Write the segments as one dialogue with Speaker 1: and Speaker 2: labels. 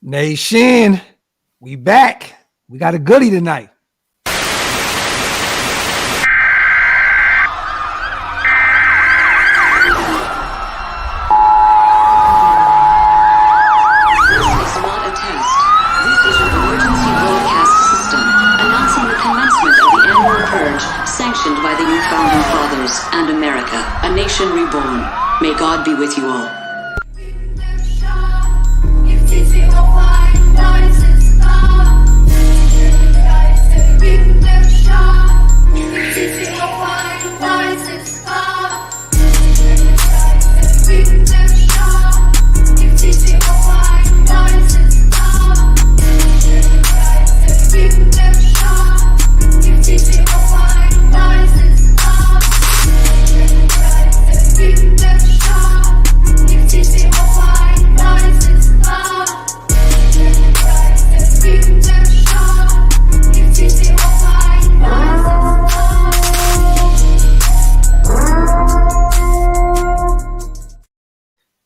Speaker 1: Nation, we back. We got a goodie tonight.
Speaker 2: Sanctioned by the new founding fathers and America, a nation reborn. May God be with you all.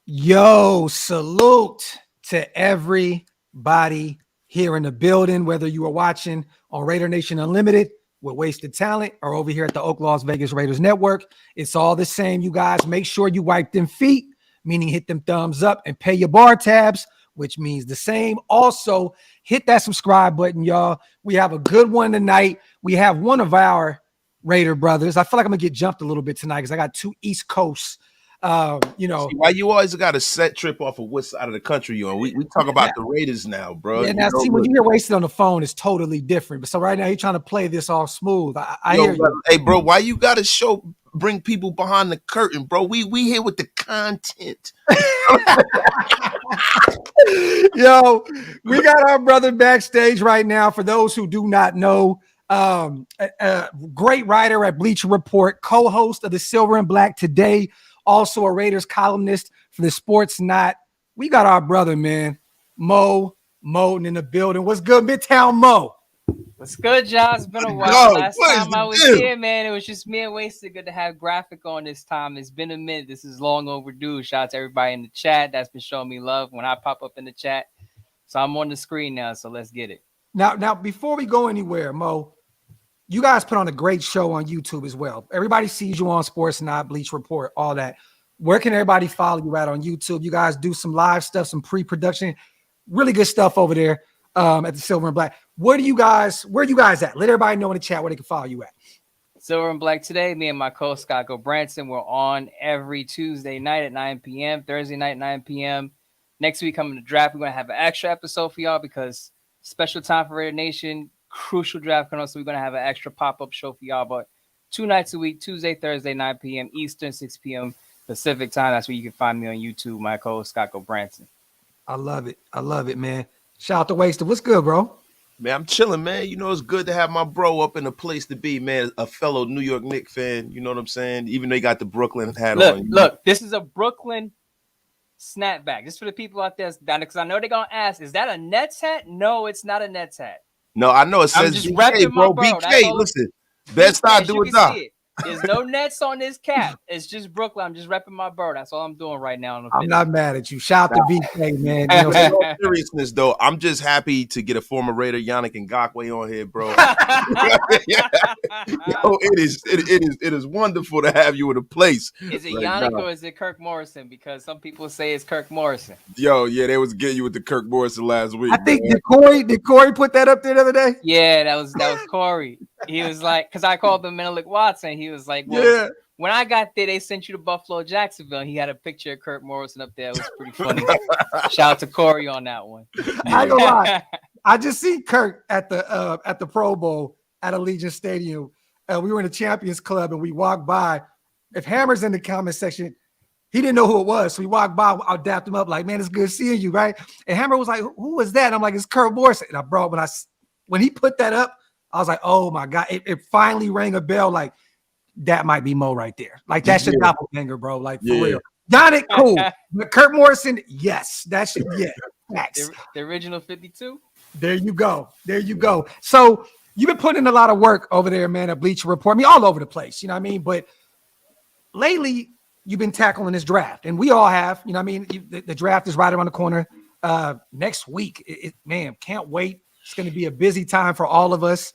Speaker 1: Yo, salute to everybody here in the building, whether you are watching on Raider Nation Unlimited with Wasted Talent or over here at the Las Vegas Raiders Network. It's all the same, you guys. Make sure you wipe them feet, meaning hit them thumbs up and pay your bar tabs, which means the same. Also, hit that subscribe button, y'all. We have a good one tonight. We have one of our Raider brothers. I feel like I'm going to get jumped a little bit tonight because I got two East Coast. See,
Speaker 3: why you always got a set trip off of what side of the country you on? We talk about the Raiders now, bro.
Speaker 1: Yeah, now see, when you get wasted on the phone, it's totally different. But so right now, he's trying to play this all smooth. I hear you.
Speaker 3: Hey, bro, why you got to bring people behind the curtain, bro? We here with the content.
Speaker 1: Yo, we got our brother backstage right now. For those who do not know, a great writer at Bleacher Report, co-host of the Silver and Black Today. Also a Raiders columnist for the Sports Knot. We got our brother, man, Moton in the building. What's good, Midtown Mo?
Speaker 4: What's good, y'all? It's been a while. Last time I was here, man, it was just me and Wasted. Good to have Graphic on this time. It's been a minute. This is long overdue. Shout out to everybody in the chat that's been showing me love when I pop up in the chat. So I'm on the screen now, so let's get it.
Speaker 1: Now, before we go anywhere, Mo, you guys put on a great show on YouTube as well. Everybody sees you on Sports Knot, Bleach Report, all that. Where can everybody follow you at on YouTube? You guys do some live stuff, some pre-production, really good stuff over there at the Silver and Black. Where are you guys at? Let everybody know in the chat where they can follow you at.
Speaker 4: Silver and Black Today, me and my co-host Scott Branson, we're on every Tuesday night at 9 p.m., Thursday night, 9 p.m. Next week, coming to draft, we're going to have an extra episode for y'all because special time for Raider Nation. Crucial draft coming up, so we're going to have an extra pop-up show for y'all, but 2 nights a week, Tuesday, Thursday, 9 p.m. Eastern, 6 p.m. Pacific time. That's where you can find me on YouTube, my co-host, Scott Branson.
Speaker 1: I love it, man. Shout out to Wasted. What's good, bro?
Speaker 3: Man, I'm chilling, man. You know, it's good to have my bro up in a place to be, man. A fellow New York Knicks fan, you know what I'm saying? Even though they got the Brooklyn hat on.
Speaker 4: Look, this is a Brooklyn snapback. Just for the people out there, because I know they're going to ask, is that a Nets hat? No, it's not a Nets hat.
Speaker 3: No, I know it says BK, bro. BK, listen, best I do is that.
Speaker 4: There's no Nets on this cap. It's just Brooklyn. I'm just repping my bird. That's all I'm doing right now.
Speaker 1: I'm not mad at you. Shout out to BK, man.
Speaker 3: You know, in all seriousness, though, I'm just happy to get a former Raider, Yannick Ngakoue, on here, bro. Yo, it is wonderful to have you in a place.
Speaker 4: Is it Yannick or is it Kirk Morrison? Because some people say it's Kirk Morrison.
Speaker 3: Yo, yeah, they was getting you with the Kirk Morrison last week.
Speaker 1: I think did Corey put that up there the other day?
Speaker 4: Yeah, that was Corey. He was like, because I called him Menelik Watson. He was like, well, yeah. When I got there, they sent you to Buffalo, Jacksonville. And he had a picture of Kirk Morrison up there. It was pretty funny. Shout out to Corey on that one.
Speaker 1: I ain't gonna lie. I just seen Kirk at the Pro Bowl at Allegiant Stadium. We were in the Champions Club and we walked by. If Hammer's in the comment section, he didn't know who it was. So we walked by. I dapped him up like, man, it's good seeing you, right? And Hammer was like, who was that? And I'm like, it's Kirk Morrison. And when he put that up, I was like, oh my God, it finally rang a bell. Like, that might be Mo right there. Like, that's your doppelganger, bro. Like, for real. Yannick, cool. But Kirk Morrison, yes. That's facts.
Speaker 4: The original 52?
Speaker 1: There you go. So you've been putting in a lot of work over there, man, at Bleacher Report. I mean, all over the place, you know what I mean? But lately, you've been tackling this draft. And we all have, you know what I mean? The draft is right around the corner. next week. Man, can't wait. It's going to be a busy time for all of us.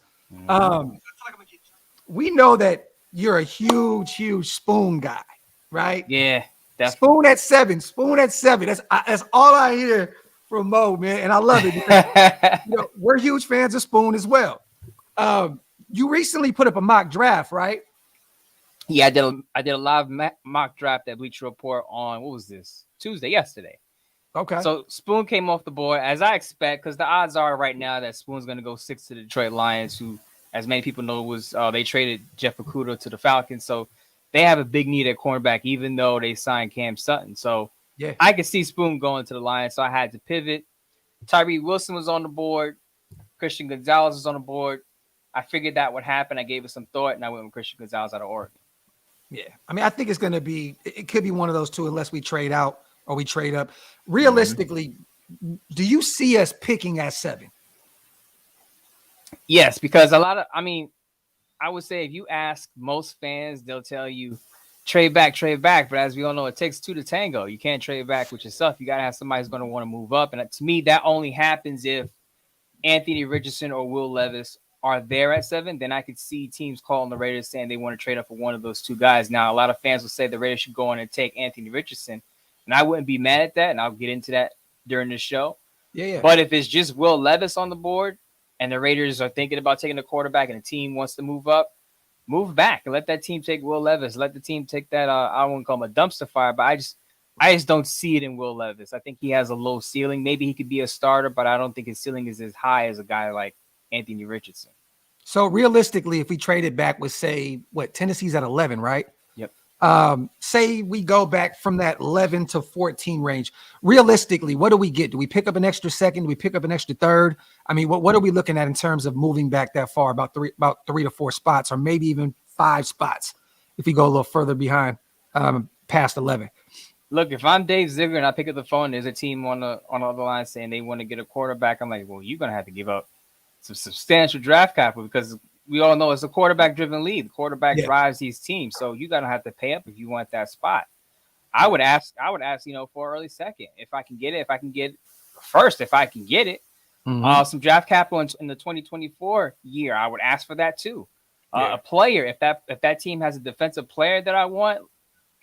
Speaker 1: We know that you're a huge Spoon guy, right?
Speaker 4: Yeah, definitely.
Speaker 1: Spoon at 7. Spoon at 7. That's all I hear from Mo, man, and I love it because we're huge fans of Spoon as well. You recently put up a mock draft, right?
Speaker 4: Yeah, I did a live mock draft at Bleacher Report on what was this yesterday.
Speaker 1: Okay.
Speaker 4: So Spoon came off the board as I expect, because the odds are right now that Spoon's going to go 6 to the Detroit Lions, who, as many people know, was they traded Jeff Okudah to the Falcons, so they have a big need at cornerback, even though they signed Cam Sutton. So yeah, I could see Spoon going to the Lions, so I had to pivot. Tyree Wilson was on the board. Christian Gonzalez was on the board. I figured that would happen. I gave it some thought, and I went with Christian Gonzalez out of Oregon.
Speaker 1: Yeah, I mean, I think it's going to be – it could be one of those two unless we trade out or we trade up. Realistically, do you see us picking at 7?
Speaker 4: Yes, because I would say if you ask most fans, they'll tell you trade back. But as we all know, it takes 2 to tango. You can't trade back with yourself. You got to have somebody who's going to want to move up. And to me, that only happens if Anthony Richardson or Will Levis are there at 7. Then I could see teams calling the Raiders saying they want to trade up for one of those two guys. Now, a lot of fans will say the Raiders should go on and take Anthony Richardson. And I wouldn't be mad at that. And I'll get into that during the show. Yeah. But if it's just Will Levis on the board, and the Raiders are thinking about taking a quarterback and the team wants to move up, move back and let that team take Will Levis. Let the team take that, I wouldn't call him a dumpster fire, but I just don't see it in Will Levis. I think he has a low ceiling. Maybe he could be a starter, but I don't think his ceiling is as high as a guy like Anthony Richardson. So realistically, if we traded back with, say, Tennessee's at 11, right? Yep. Say we go back from that 11 to 14 range. Realistically, what do we get? Do we pick up an extra second? Do we pick up an extra third? I mean, what are we looking at in terms of moving back that far? About three to 4 spots, or maybe even 5 spots if we go a little further behind, past 11. Look, if I'm Dave Ziegler and I pick up the phone, there's a team on the other line saying they want to get a quarterback. I'm like, well, you're gonna have to give up some substantial draft capital, because we all know it's a quarterback-driven league. The quarterback drives these teams, so you're gonna have to pay up if you want that spot. I would ask, for an early second if I can get it. If I can get first, if I can get it, some draft capital in the 2024 year, I would ask for that too. A player, if that team has a defensive player that I want,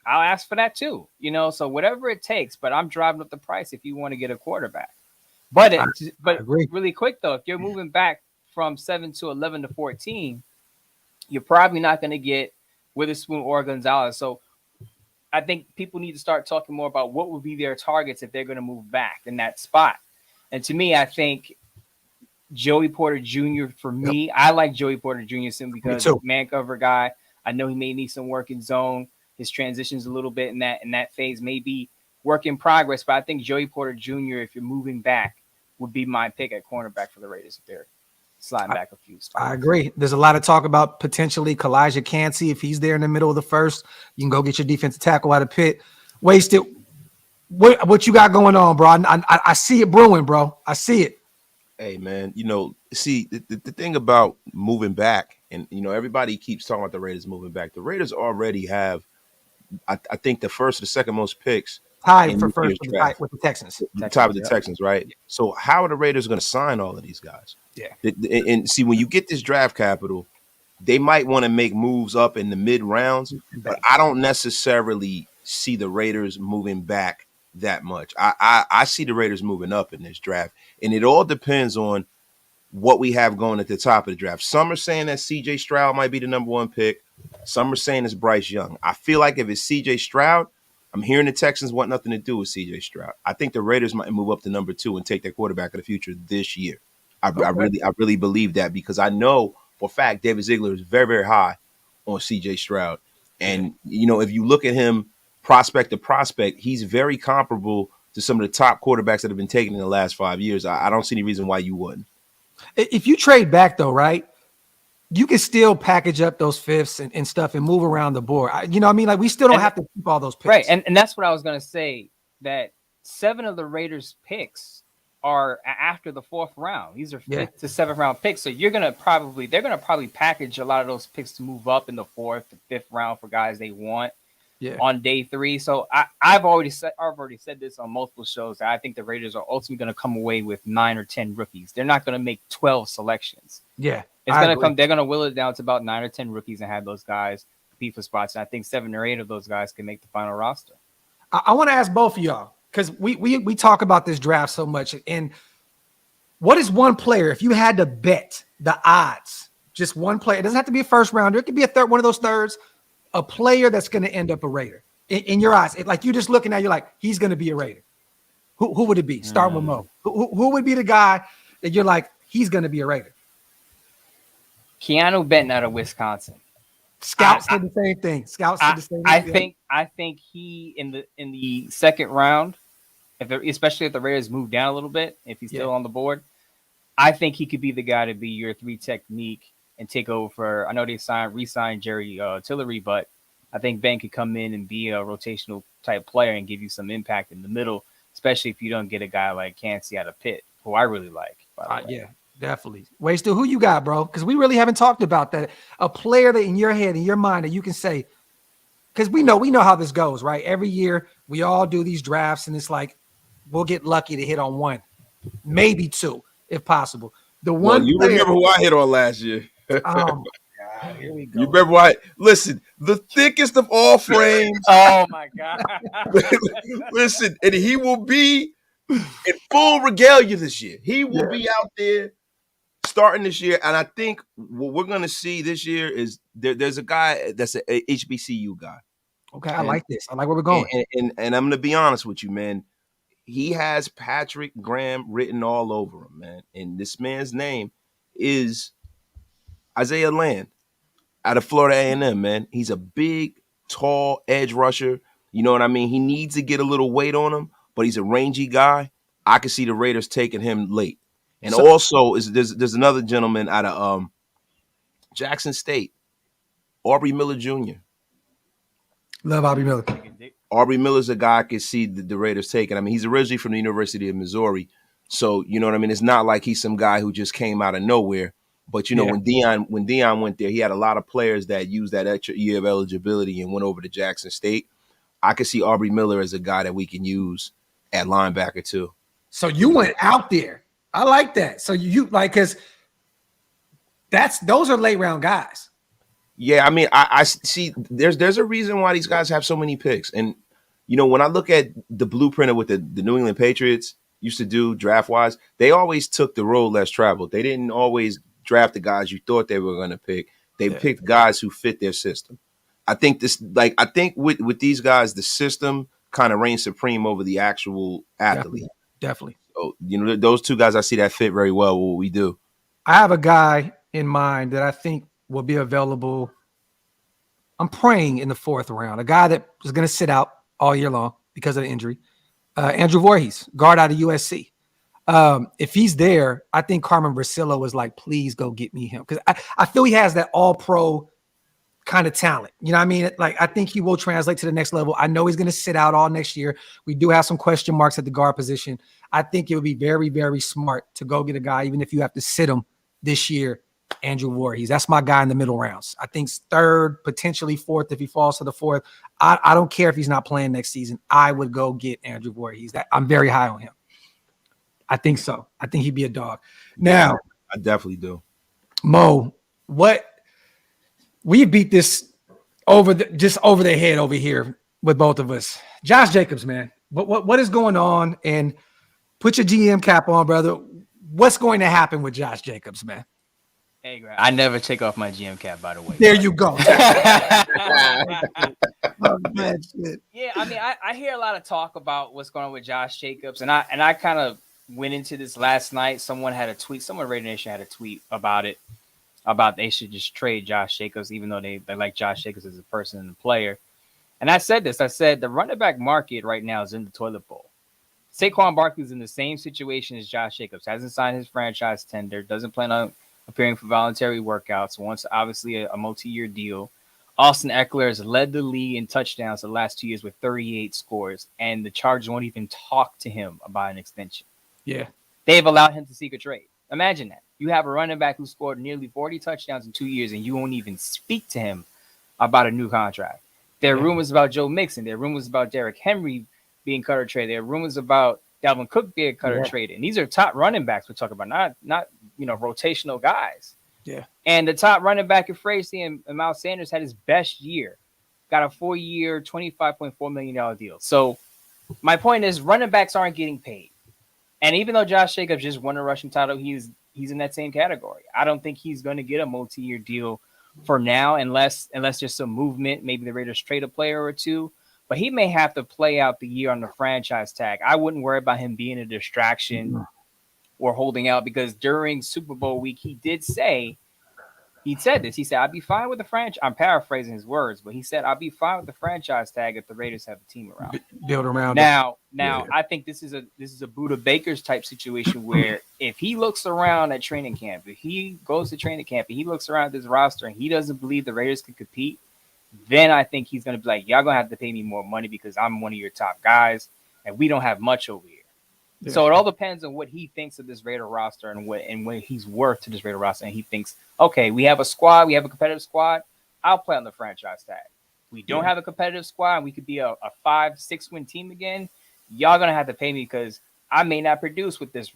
Speaker 4: I'll ask for that too. So whatever it takes. But I'm driving up the price if you want to get a quarterback. But really quick though, if you're moving back from 7 to 11 to 14, you're probably not going to get Witherspoon or Gonzalez. So I think people need to start talking more about what would be their targets if they're going to move back in that spot. And to me, I think Joey Porter Jr. for me, I like Joey Porter Jr. simply because he's a man cover guy. I know he may need some work in zone. His transitions a little bit in that phase may be work in progress, but I think Joey Porter Jr., if you're moving back, would be my pick at cornerback for the Raiders if they're sliding back a few spots. I agree. There's a lot of talk about potentially Kalijah Cansey. If he's there in the middle of the first, you can go get your defensive tackle out of Pitt. Wasted. What you got going on, bro? I see it brewing, bro. I see it.
Speaker 3: Hey, man, see, the thing about moving back, and, everybody keeps talking about the Raiders moving back. The Raiders already have, I think, the first or the second most picks.
Speaker 1: Tied for first with the Texans.
Speaker 3: Tied with the Texans, right? So how are the Raiders going to sign all of these guys? Yeah. And see, when you get this draft capital, they might want to make moves up in the mid rounds, but I don't necessarily see the Raiders moving back that much. I see the Raiders moving up in this draft, and it all depends on what we have going at the top of the draft. Some are saying that C.J. Stroud might be the number 1 pick. Some are saying it's Bryce Young. I feel like if it's C.J. Stroud, I'm hearing the Texans want nothing to do with C.J. Stroud. I think the Raiders might move up to number 2 and take their quarterback of the future this year. I really believe that, because I know for a fact David Ziegler is very, very high on C.J. Stroud. And, if you look at him prospect to prospect, he's very comparable to some of the top quarterbacks that have been taken in the last 5 years. I don't see any reason why you wouldn't.
Speaker 1: If you trade back, though, right, you can still package up those fifths and stuff and move around the board. What I mean? Like, we still don't have to keep all those picks. Right, and that's what I was going to say, that 7 of the Raiders' picks are after the 4th round. These are 5th to 7th round picks. So they're going to probably package a lot of those picks to move up in the 4th to 5th round for guys they want.
Speaker 4: on day 3. So I've already said this on multiple shows that I think the Raiders are ultimately going to come away with 9 or 10 rookies. They're not going to make 12 selections.
Speaker 1: Yeah,
Speaker 4: it's going to come. They're going to will it down to about 9 or 10 rookies and have those guys compete for spots. And I think 7 or 8 of those guys can make the final roster.
Speaker 1: I want to ask both of y'all, because we talk about this draft so much. And what is one player, if you had to bet the odds, just one player, it doesn't have to be a first rounder, it could be a third, one of those thirds, a player that's going to end up a Raider in your eyes? Like, you're just looking at, you're like, he's going to be a Raider. Who would it be? Start with Mo. Who would be the guy that you're like, he's going to be a Raider?
Speaker 4: Keanu Benton out of Wisconsin.
Speaker 1: Scouts did the same thing.
Speaker 4: I think he in the second round, especially if the Raiders move down a little bit, if he's still on the board, I think he could be the guy to be your 3 technique and take over for. I know they re-signed Jerry Tillery, but I think Ben could come in and be a rotational type player and give you some impact in the middle, especially if you don't get a guy like Cansey out of Pitt, who I really like. By the way.
Speaker 1: Yeah. Definitely. Wasted, who you got, bro? Because we really haven't talked about that. A player that in your head, in your mind, that you can say, because we know how this goes, right? Every year we all do these drafts, and it's like we'll get lucky to hit on 1, maybe 2, if possible.
Speaker 3: You remember who I hit on last year?
Speaker 1: Oh my God, here we go.
Speaker 3: You remember why? Listen, the thickest of all frames.
Speaker 4: Oh my God.
Speaker 3: Listen, and he will be in full regalia this year. He will be out there starting this year, and I think what we're going to see this year is there's a guy that's a HBCU guy.
Speaker 1: Okay, I like this. I like where we're going.
Speaker 3: And I'm going to be honest with you, man. He has Patrick Graham written all over him, man. And this man's name is Isaiah Land out of Florida A&M, man. He's a big, tall edge rusher. You know what I mean? He needs to get a little weight on him, but he's a rangy guy. I can see the Raiders taking him late. And also, there's another gentleman out of Jackson State, Aubrey Miller Jr.
Speaker 1: Love Aubrey Miller.
Speaker 3: Aubrey Miller's a guy I can see the Raiders taking. I mean, he's originally from the University of Missouri. So, you know what I mean? It's not like he's some guy who just came out of nowhere. But, you know, when Deion went there, he had a lot of players that used that extra year of eligibility and went over to Jackson State. I could see Aubrey Miller as a guy that we can use at linebacker too.
Speaker 1: So you went out there. I like that. So you like, because those are late round guys.
Speaker 3: Yeah, I mean, I see there's a reason why these guys have so many picks. And, you know, when I look at the blueprint of what the New England Patriots used to do draft-wise, they always took the road less traveled. They didn't always draft the guys you thought they were going to pick. They picked guys who fit their system. I think with these guys, the system kind of reigns supreme over the actual athlete.
Speaker 1: Definitely.
Speaker 3: So, you know, those two guys I see that fit very well with what we do.
Speaker 1: I have a guy in mind that I think will be available. I'm praying in the 4th round. A guy that is going to sit out all year long because of the injury. Andrew Voorhees, guard out of USC. If he's there, I think Carmen Brasillo was like, please go get me him. Because I feel he has that all-pro kind of talent. You know what I mean? Like, I think he will translate to the next level. I know he's going to sit out all next year. We do have some question marks at the guard position. I think it would be very, very smart to go get a guy, even if you have to sit him this year, Andrew Voorhees. That's my guy in the middle rounds. I think 3rd, potentially 4th if he falls to the 4th. I don't care if he's not playing next season. I would go get Andrew Voorhees. I'm very high on him. I think so. I think he'd be a dog. Now,
Speaker 3: I definitely do.
Speaker 1: Mo, we beat this over the head over here with both of us. Josh Jacobs, man. What is going on? And put your GM cap on, brother. What's going to happen with Josh Jacobs, man?
Speaker 4: Hey, Grant, I never take off my GM cap, by the way.
Speaker 1: There you go.
Speaker 4: Oh, man, shit. Yeah, I mean, I hear a lot of talk about what's going on with Josh Jacobs, and I kind of went into this last night. Someone Raider Nation had a tweet about it, about they should just trade Josh Jacobs, even though they like Josh Jacobs as a person and a player. And I said the running back market right now is in the toilet bowl. Saquon Barkley's in the same situation as Josh Jacobs, hasn't signed his franchise tender, doesn't plan on appearing for voluntary workouts, wants obviously a multi-year deal. Austin Eckler has led the league in touchdowns the last 2 years with 38 scores, and the Chargers won't even talk to him about an extension.
Speaker 1: Yeah.
Speaker 4: They've allowed him to seek a trade. Imagine that. You have a running back who scored nearly 40 touchdowns in 2 years, and you won't even speak to him about a new contract. There are rumors about Joe Mixon. There are rumors about Derrick Henry being cut or traded. There are rumors about Dalvin Cook being cut or traded. And these are top running backs we're talking about, not rotational guys.
Speaker 1: Yeah.
Speaker 4: And the top running back in Frazee and Miles Sanders had his best year. Got a 4-year, $25.4 million deal. So my point is running backs aren't getting paid. And even though Josh Jacobs just won a rushing title, he's in that same category. I don't think he's going to get a multi-year deal for now, unless there's some movement. Maybe the Raiders trade a player or two. But he may have to play out the year on the franchise tag. I wouldn't worry about him being a distraction or holding out, because during Super Bowl week, he said this. He said, I'd be fine with the franchise. I'm paraphrasing his words, but he said, I'll be fine with the franchise tag if the Raiders have a team around.
Speaker 1: Build around
Speaker 4: Now, I think this is a Buda Baker's type situation where if he looks around at training camp, if he goes to training camp and he looks around at this roster and he doesn't believe the Raiders can compete, then I think he's going to be like, y'all going to have to pay me more money because I'm one of your top guys and we don't have much over here. Yeah. So it all depends on what he thinks of this Raider roster and what he's worth to this Raider roster. And he thinks, okay, we have a squad, we have a competitive squad. I'll play on the franchise tag. We don't have a competitive squad, and we could be a 5-6 win team again. Y'all gonna have to pay me because I may not produce with this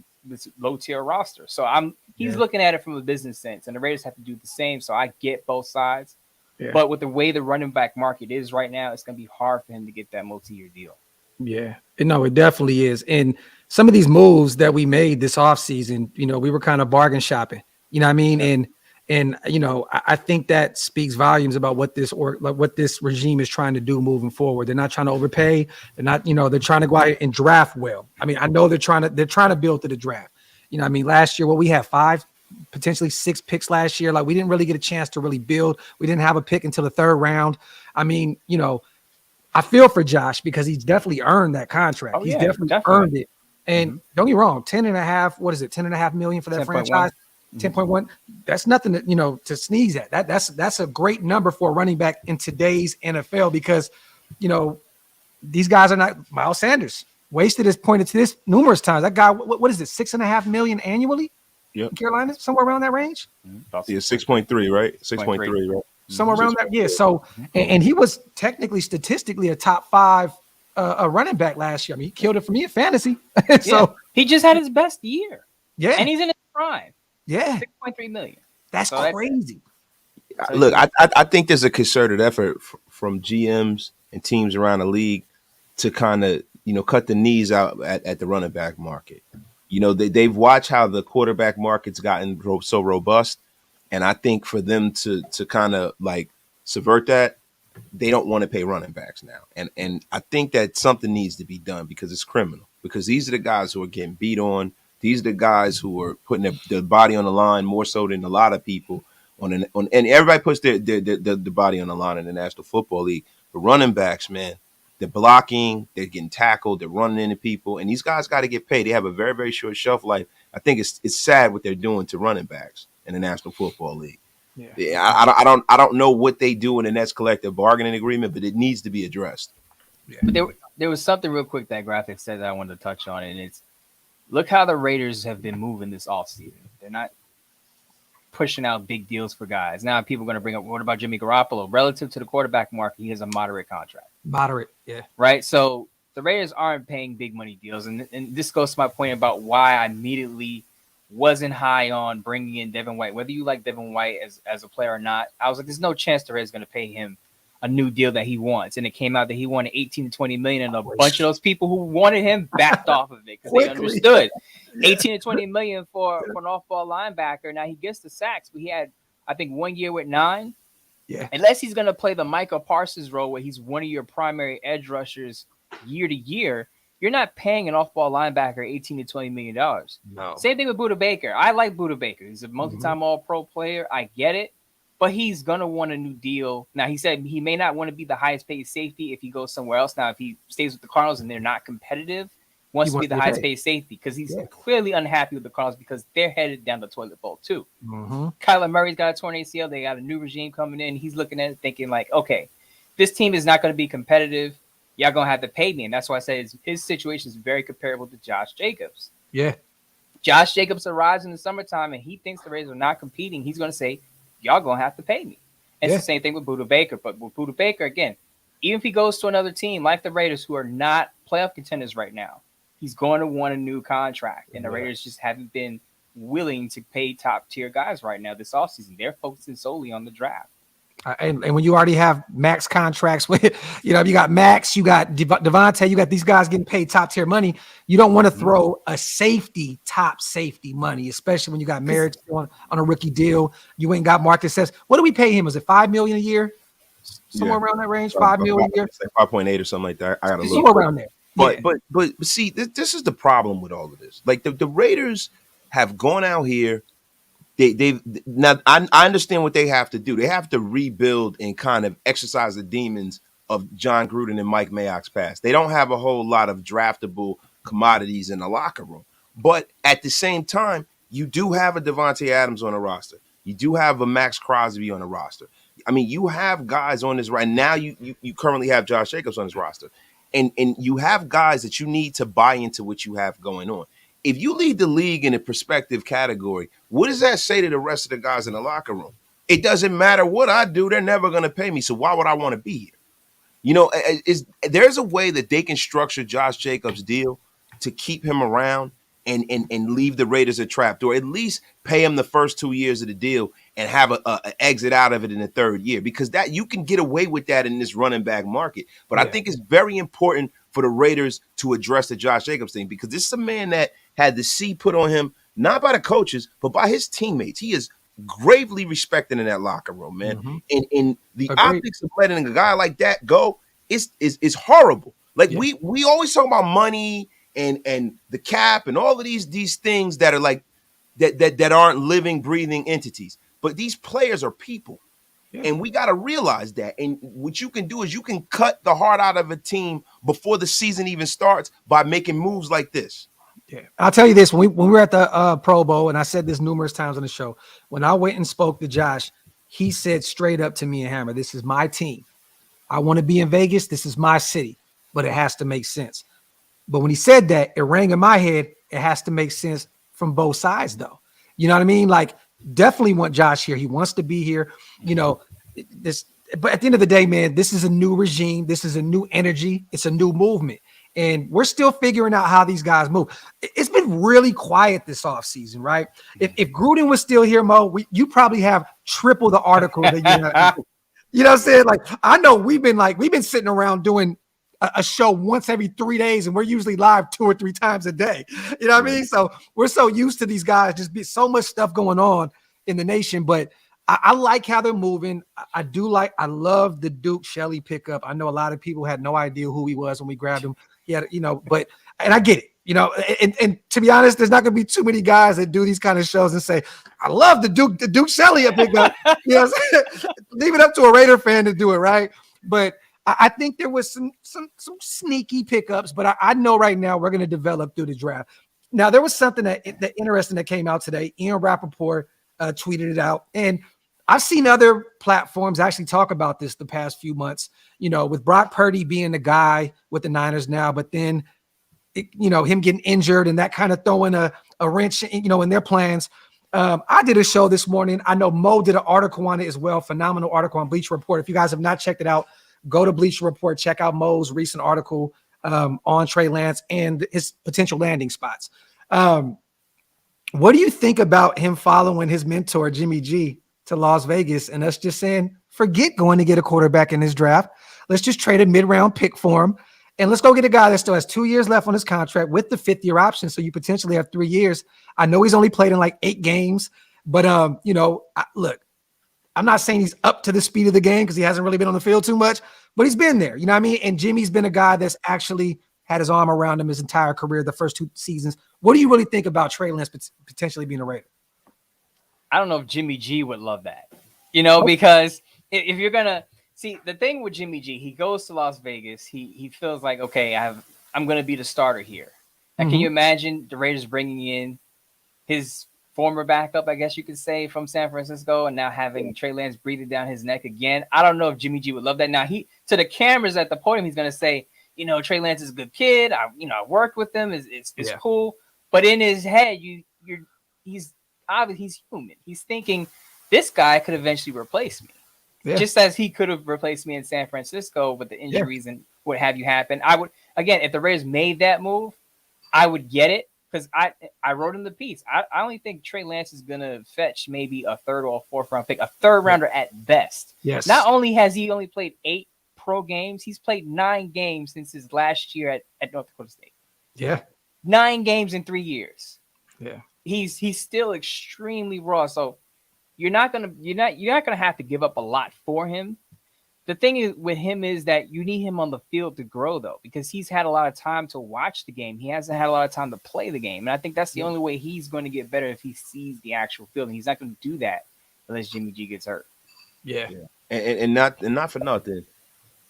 Speaker 4: low tier roster. So he's looking at it from a business sense, and the Raiders have to do the same. So I get both sides. Yeah. But with the way the running back market is right now, it's gonna be hard for him to get that multi-year deal.
Speaker 1: Yeah, no, it definitely is. And some of these moves that we made this offseason, we were kind of bargain shopping. You know what I mean? Yeah. And I think that speaks volumes about what this regime is trying to do moving forward. They're not trying to overpay. They're not, they're trying to go out and draft well. I mean, I know they're trying to build to the draft. I mean, last year, we had 5, potentially 6 picks last year. Like, we didn't really get a chance to really build. We didn't have a pick until the 3rd round. I mean, I feel for Josh because he's definitely earned that contract. He's definitely earned it. And don't get me wrong, 10.5, what is it? $10.5 million for that 10. franchise. 10.1. That's nothing to sneeze at. That's a great number for a running back in today's NFL because, these guys are not. Miles Sanders wasted has pointed to this numerous times. That guy, what is it? $6.5 million annually?
Speaker 3: Yep.
Speaker 1: In Carolina, somewhere around that range.
Speaker 3: Yeah, 6.3, right? 6.3, right?
Speaker 1: Somewhere around that. Yeah. So, and he was technically, statistically, a top 5 a running back last year. I mean, he killed it for me in fantasy. So
Speaker 4: he just had his best year.
Speaker 1: Yeah,
Speaker 4: and he's in his prime.
Speaker 1: Yeah,
Speaker 4: $6.3 million.
Speaker 1: That's crazy.
Speaker 3: Look, I think there's a concerted effort from GMs and teams around the league to kind of cut the knees out at the running back market. They've watched how the quarterback market's gotten so robust, and I think for them to kind of like subvert that, they don't want to pay running backs now, and I think that something needs to be done because it's criminal. Because these are the guys who are getting beat on. These are the guys who are putting their body on the line more so than a lot of people and everybody puts their body on the line in the National Football League. The running backs, man, they're blocking, they're getting tackled, they're running into people, and these guys got to get paid. They have a very, very short shelf life. I think it's sad what they're doing to running backs in the National Football League. Yeah, I don't know what they do in the next collective bargaining agreement, but it needs to be addressed.
Speaker 4: Yeah. But there was something real quick that graphic said that I wanted to touch on, and it's look how the Raiders have been moving this offseason. They're not pushing out big deals for guys. Now people are going to bring up, what about Jimmy Garoppolo? Relative to the quarterback market, he has a moderate contract.
Speaker 1: Moderate, yeah.
Speaker 4: Right? So the Raiders aren't paying big money deals. And this goes to my point about why I immediately wasn't high on bringing in Devin White. Whether you like Devin White as a player or not, I was like, there's no chance the Raiders going to pay him a new deal that he wants. And it came out that he wanted 18 to 20 million, and a bunch of those people who wanted him backed off of it because they understood 18 to 20 million for an off-ball linebacker. Now he gets the sacks, but he had, I think, 1 year with 9.
Speaker 1: Yeah.
Speaker 4: Unless he's going to play the Micah Parsons role where he's one of your primary edge rushers year to year, you're not paying an off-ball linebacker $18 to $20 million.
Speaker 3: No.
Speaker 4: Same thing with Buda Baker. I like Buda Baker. He's a multi-time All-Pro player. I get it. But he's going to want a new deal. Now, he said he may not want to be the highest paid safety if he goes somewhere else. Now, if he stays with the Cardinals and they're not competitive, wants to be the highest paid safety because he's clearly unhappy with the Cardinals because they're headed down the toilet bowl too. Kyler Murray's got a torn ACL. They got a new regime coming in. He's looking at it thinking like, okay, this team is not going to be competitive. Y'all going to have to pay me. And that's why I say his situation is very comparable to Josh Jacobs.
Speaker 1: Yeah.
Speaker 4: Josh Jacobs arrives in the summertime and he thinks the Raiders are not competing. He's going to say, y'all going to have to pay me. And it's the same thing with Buda Baker. But with Buda Baker, again, even if he goes to another team like the Raiders, who are not playoff contenders right now, he's going to want a new contract. And the Raiders just haven't been willing to pay top tier guys right now this offseason. They're focusing solely on the draft.
Speaker 1: And when you already have max contracts with, you got Max, you got Devontae, you got these guys getting paid top tier money. You don't want to throw a top safety money, especially when you got Merritt on a rookie deal. You ain't got Marcus says, what do we pay him? Is it $5 million a year? Somewhere around that range, $5 million a year,
Speaker 3: like 5.8 or something like that. I got to look
Speaker 1: somewhere around there.
Speaker 3: But see, this is the problem with all of this. Like the Raiders have gone out here. Now I understand what they have to do. They have to rebuild and kind of exercise the demons of John Gruden and Mike Mayock's past. They don't have a whole lot of draftable commodities in the locker room. But at the same time, you do have a Devontae Adams on the roster. You do have a Max Crosby on the roster. I mean, you have guys on this right now. You currently have Josh Jacobs on this roster. And you have guys that you need to buy into what you have going on. If you lead the league in a perspective category, what does that say to the rest of the guys in the locker room? It doesn't matter what I do. They're never going to pay me. So why would I want to be here? There's a way that they can structure Josh Jacobs' deal to keep him around and leave the Raiders a trapdoor, at least pay him the first 2 years of the deal and have an exit out of it in the third year, because that you can get away with that in this running back market. But I think it's very important for the Raiders to address the Josh Jacobs thing, because this is a man that had the C put on him, not by the coaches, but by his teammates. He is gravely respected in that locker room, man. Mm-hmm. And the optics of letting a guy like that go is horrible. Like we always talk about money and the cap and all of these things that are like that aren't living, breathing entities. But these players are people. Yeah. And we got to realize that. And what you can do is you can cut the heart out of a team before the season even starts by making moves like this.
Speaker 1: Yeah, I'll tell you this. When we were at the Pro Bowl, and I said this numerous times on the show, when I went and spoke to Josh, he said straight up to me and Hammer, this is my team. I want to be in Vegas. This is my city, but it has to make sense. But when he said that, it rang in my head. It has to make sense from both sides, though. You know what I mean? Like, definitely want Josh here. He wants to be here. But at the end of the day, man, this is a new regime. This is a new energy. It's a new movement. And we're still figuring out how these guys move. It's been really quiet this offseason, right? If Gruden was still here, Mo, you probably have triple the article that you have. You know what I'm saying? Like, I know we've been sitting around doing a show once every 3 days, and we're usually live 2 or 3 times a day. You know what I mean? So we're so used to these guys just be so much stuff going on in the nation. But I like how they're moving. I love the Duke Shelley pickup. I know a lot of people had no idea who he was when we grabbed him. Yeah, and I get it, and to be honest, there's not going to be too many guys that do these kind of shows and say, I love the Duke Shelley pickup. Leave it up to a Raider fan to do it, right? But I think there was some sneaky pickups, but I know right now we're going to develop through the draft. Now, there was something that interesting that came out today. Ian Rappaport tweeted it out, and I've seen other platforms actually talk about this the past few months, with Brock Purdy being the guy with the Niners now, but then, him getting injured and that kind of throwing a wrench, in their plans. I did a show this morning. I know Mo did an article on it as well. Phenomenal article on Bleacher Report. If you guys have not checked it out, go to Bleacher Report, check out Mo's recent article on Trey Lance and his potential landing spots. What do you think about him following his mentor, Jimmy G, to Las Vegas and us just saying, forget going to get a quarterback in this draft. Let's just trade a mid-round pick for him. And let's go get a guy that still has 2 years left on his contract with the 5th-year option. So you potentially have 3 years. I know he's only played in like 8 games, but look, I'm not saying he's up to the speed of the game because he hasn't really been on the field too much, but he's been there. You know what I mean? And Jimmy's been a guy that's actually had his arm around him his entire career, the first 2 seasons. What do you really think about Trey Lance potentially being a Raider?
Speaker 4: I don't know if Jimmy G would love that, because if you're going to see the thing with Jimmy G, he goes to Las Vegas. He feels like, okay, I'm going to be the starter here. Now, Can you imagine the Raiders bringing in his former backup, I guess you could say, from San Francisco, and now having Trey Lance breathing down his neck again? I don't know if Jimmy G would love that. Now, to the cameras at the podium, he's going to say, Trey Lance is a good kid. I worked with him. It's cool. But in his head, he's obviously he's human. He's thinking this guy could eventually replace me. Just as he could have replaced me in San Francisco, but the injuries and what have you happen. I would, again, if the Raiders made that move, I would get it because I wrote in the piece. I only think Trey Lance is going to fetch maybe a third or a fourth round pick, a third rounder at best.
Speaker 1: Yes.
Speaker 4: Not only has he only played 8 pro games, he's played 9 games since his last year at North Dakota State.
Speaker 1: Yeah.
Speaker 4: 9 games in 3 years.
Speaker 1: Yeah.
Speaker 4: He's still extremely raw. So you're not gonna have to give up a lot for him. The thing with him is that you need him on the field to grow, though, because he's had a lot of time to watch the game. He hasn't had a lot of time to play the game. And I think that's the only way he's going to get better if he sees the actual field. And he's not going to do that unless Jimmy G gets hurt.
Speaker 1: Yeah.
Speaker 3: And not for nothing.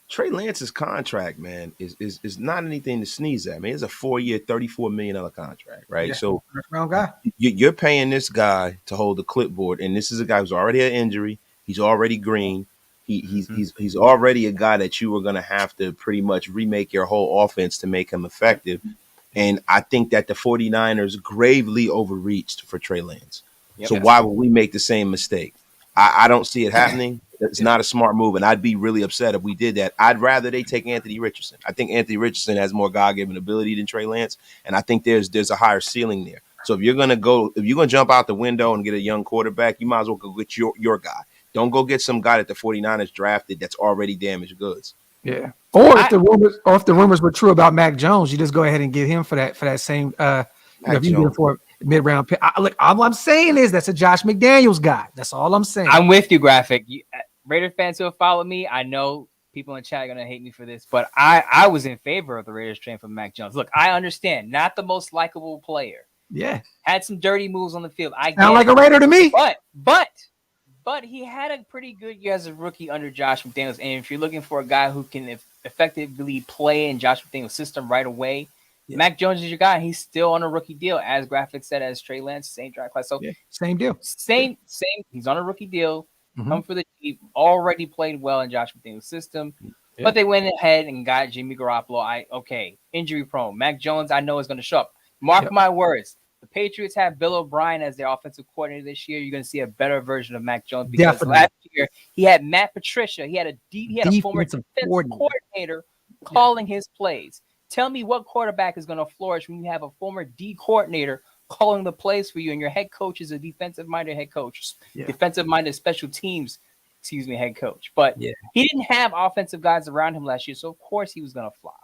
Speaker 3: Trey Lance's contract, man, is not anything to sneeze at. I mean, it's a 4-year, $34 million contract, right?
Speaker 1: Yeah.
Speaker 3: So
Speaker 1: Wrong guy.
Speaker 3: you're paying this guy to hold the clipboard, and this is a guy who's already had injury. He's already green. He's already a guy that you were going to have to pretty much remake your whole offense to make him effective. And I think that the 49ers gravely overreached for Trey Lance.
Speaker 4: Yep.
Speaker 3: So why would we make the same mistake? I don't see it happening. It's not a smart move, and I'd be really upset if we did that. I'd rather they take Anthony Richardson. I think Anthony Richardson has more God-given ability than Trey Lance, and I think there's a higher ceiling there. So if you're gonna jump out the window and get a young quarterback, you might as well go get your guy. Don't go get some guy that the 49ers drafted that's already damaged goods.
Speaker 1: Yeah. Or if the rumors were true about Mac Jones, you just go ahead and get him for that same if you get him for a mid-round pick. Look, all I'm saying is that's a Josh McDaniels guy. That's all I'm saying.
Speaker 4: I'm with you, Graphic. Raider fans who have followed me, I know people in chat are going to hate me for this, but I was in favor of the Raiders trade for Mac Jones. Look, I understand. Not the most likable player.
Speaker 1: Yeah.
Speaker 4: Had some dirty moves on the field. I
Speaker 1: sound like a Raider to me.
Speaker 4: But he had a pretty good year as a rookie under Josh McDaniels. And if you're looking for a guy who can effectively play in Josh McDaniels' system right away, Mac Jones is your guy. He's still on a rookie deal, as Graphic said, as Trey Lance, same draft class. So
Speaker 1: same deal.
Speaker 4: Same. He's on a rookie deal. Come for the cheap. Already played well in Josh McDaniels' system. Yeah. But they went ahead and got Jimmy Garoppolo. Injury prone. Mac Jones, I know is going to show up. Mark my words. The Patriots have Bill O'Brien as their offensive coordinator this year. You're going to see a better version of Mac Jones because last year he had Matt Patricia. He had a former defensive coordinator calling his plays. Tell me what quarterback is going to flourish when you have a former D coordinator calling the plays for you, and your head coach is a defensive-minded head coach, defensive-minded special teams, head coach. But he didn't have offensive guys around him last year, so of course he was going to flop.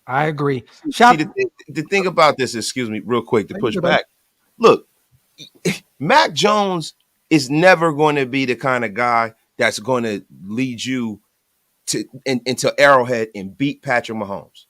Speaker 1: I agree.
Speaker 3: The thing about this, excuse me, real quick to push back. Look, Mac Jones is never going to be the kind of guy that's going to lead you into Arrowhead and beat Patrick Mahomes.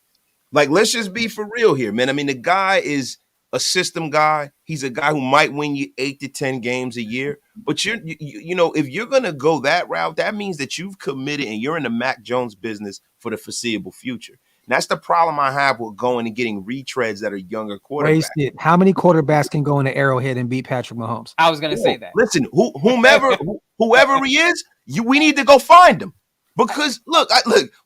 Speaker 3: Like, let's just be for real here, man. I mean, the guy is a system guy. He's a guy who might win you 8 to 10 games a year. But you if you're going to go that route, that means that you've committed and you're in the Mac Jones business for the foreseeable future. And that's the problem I have with going and getting retreads that are younger quarterbacks.
Speaker 1: How many quarterbacks can go into Arrowhead and beat Patrick Mahomes?
Speaker 4: I was going to say that.
Speaker 3: Listen, whoever he is, we need to go find him. Because look,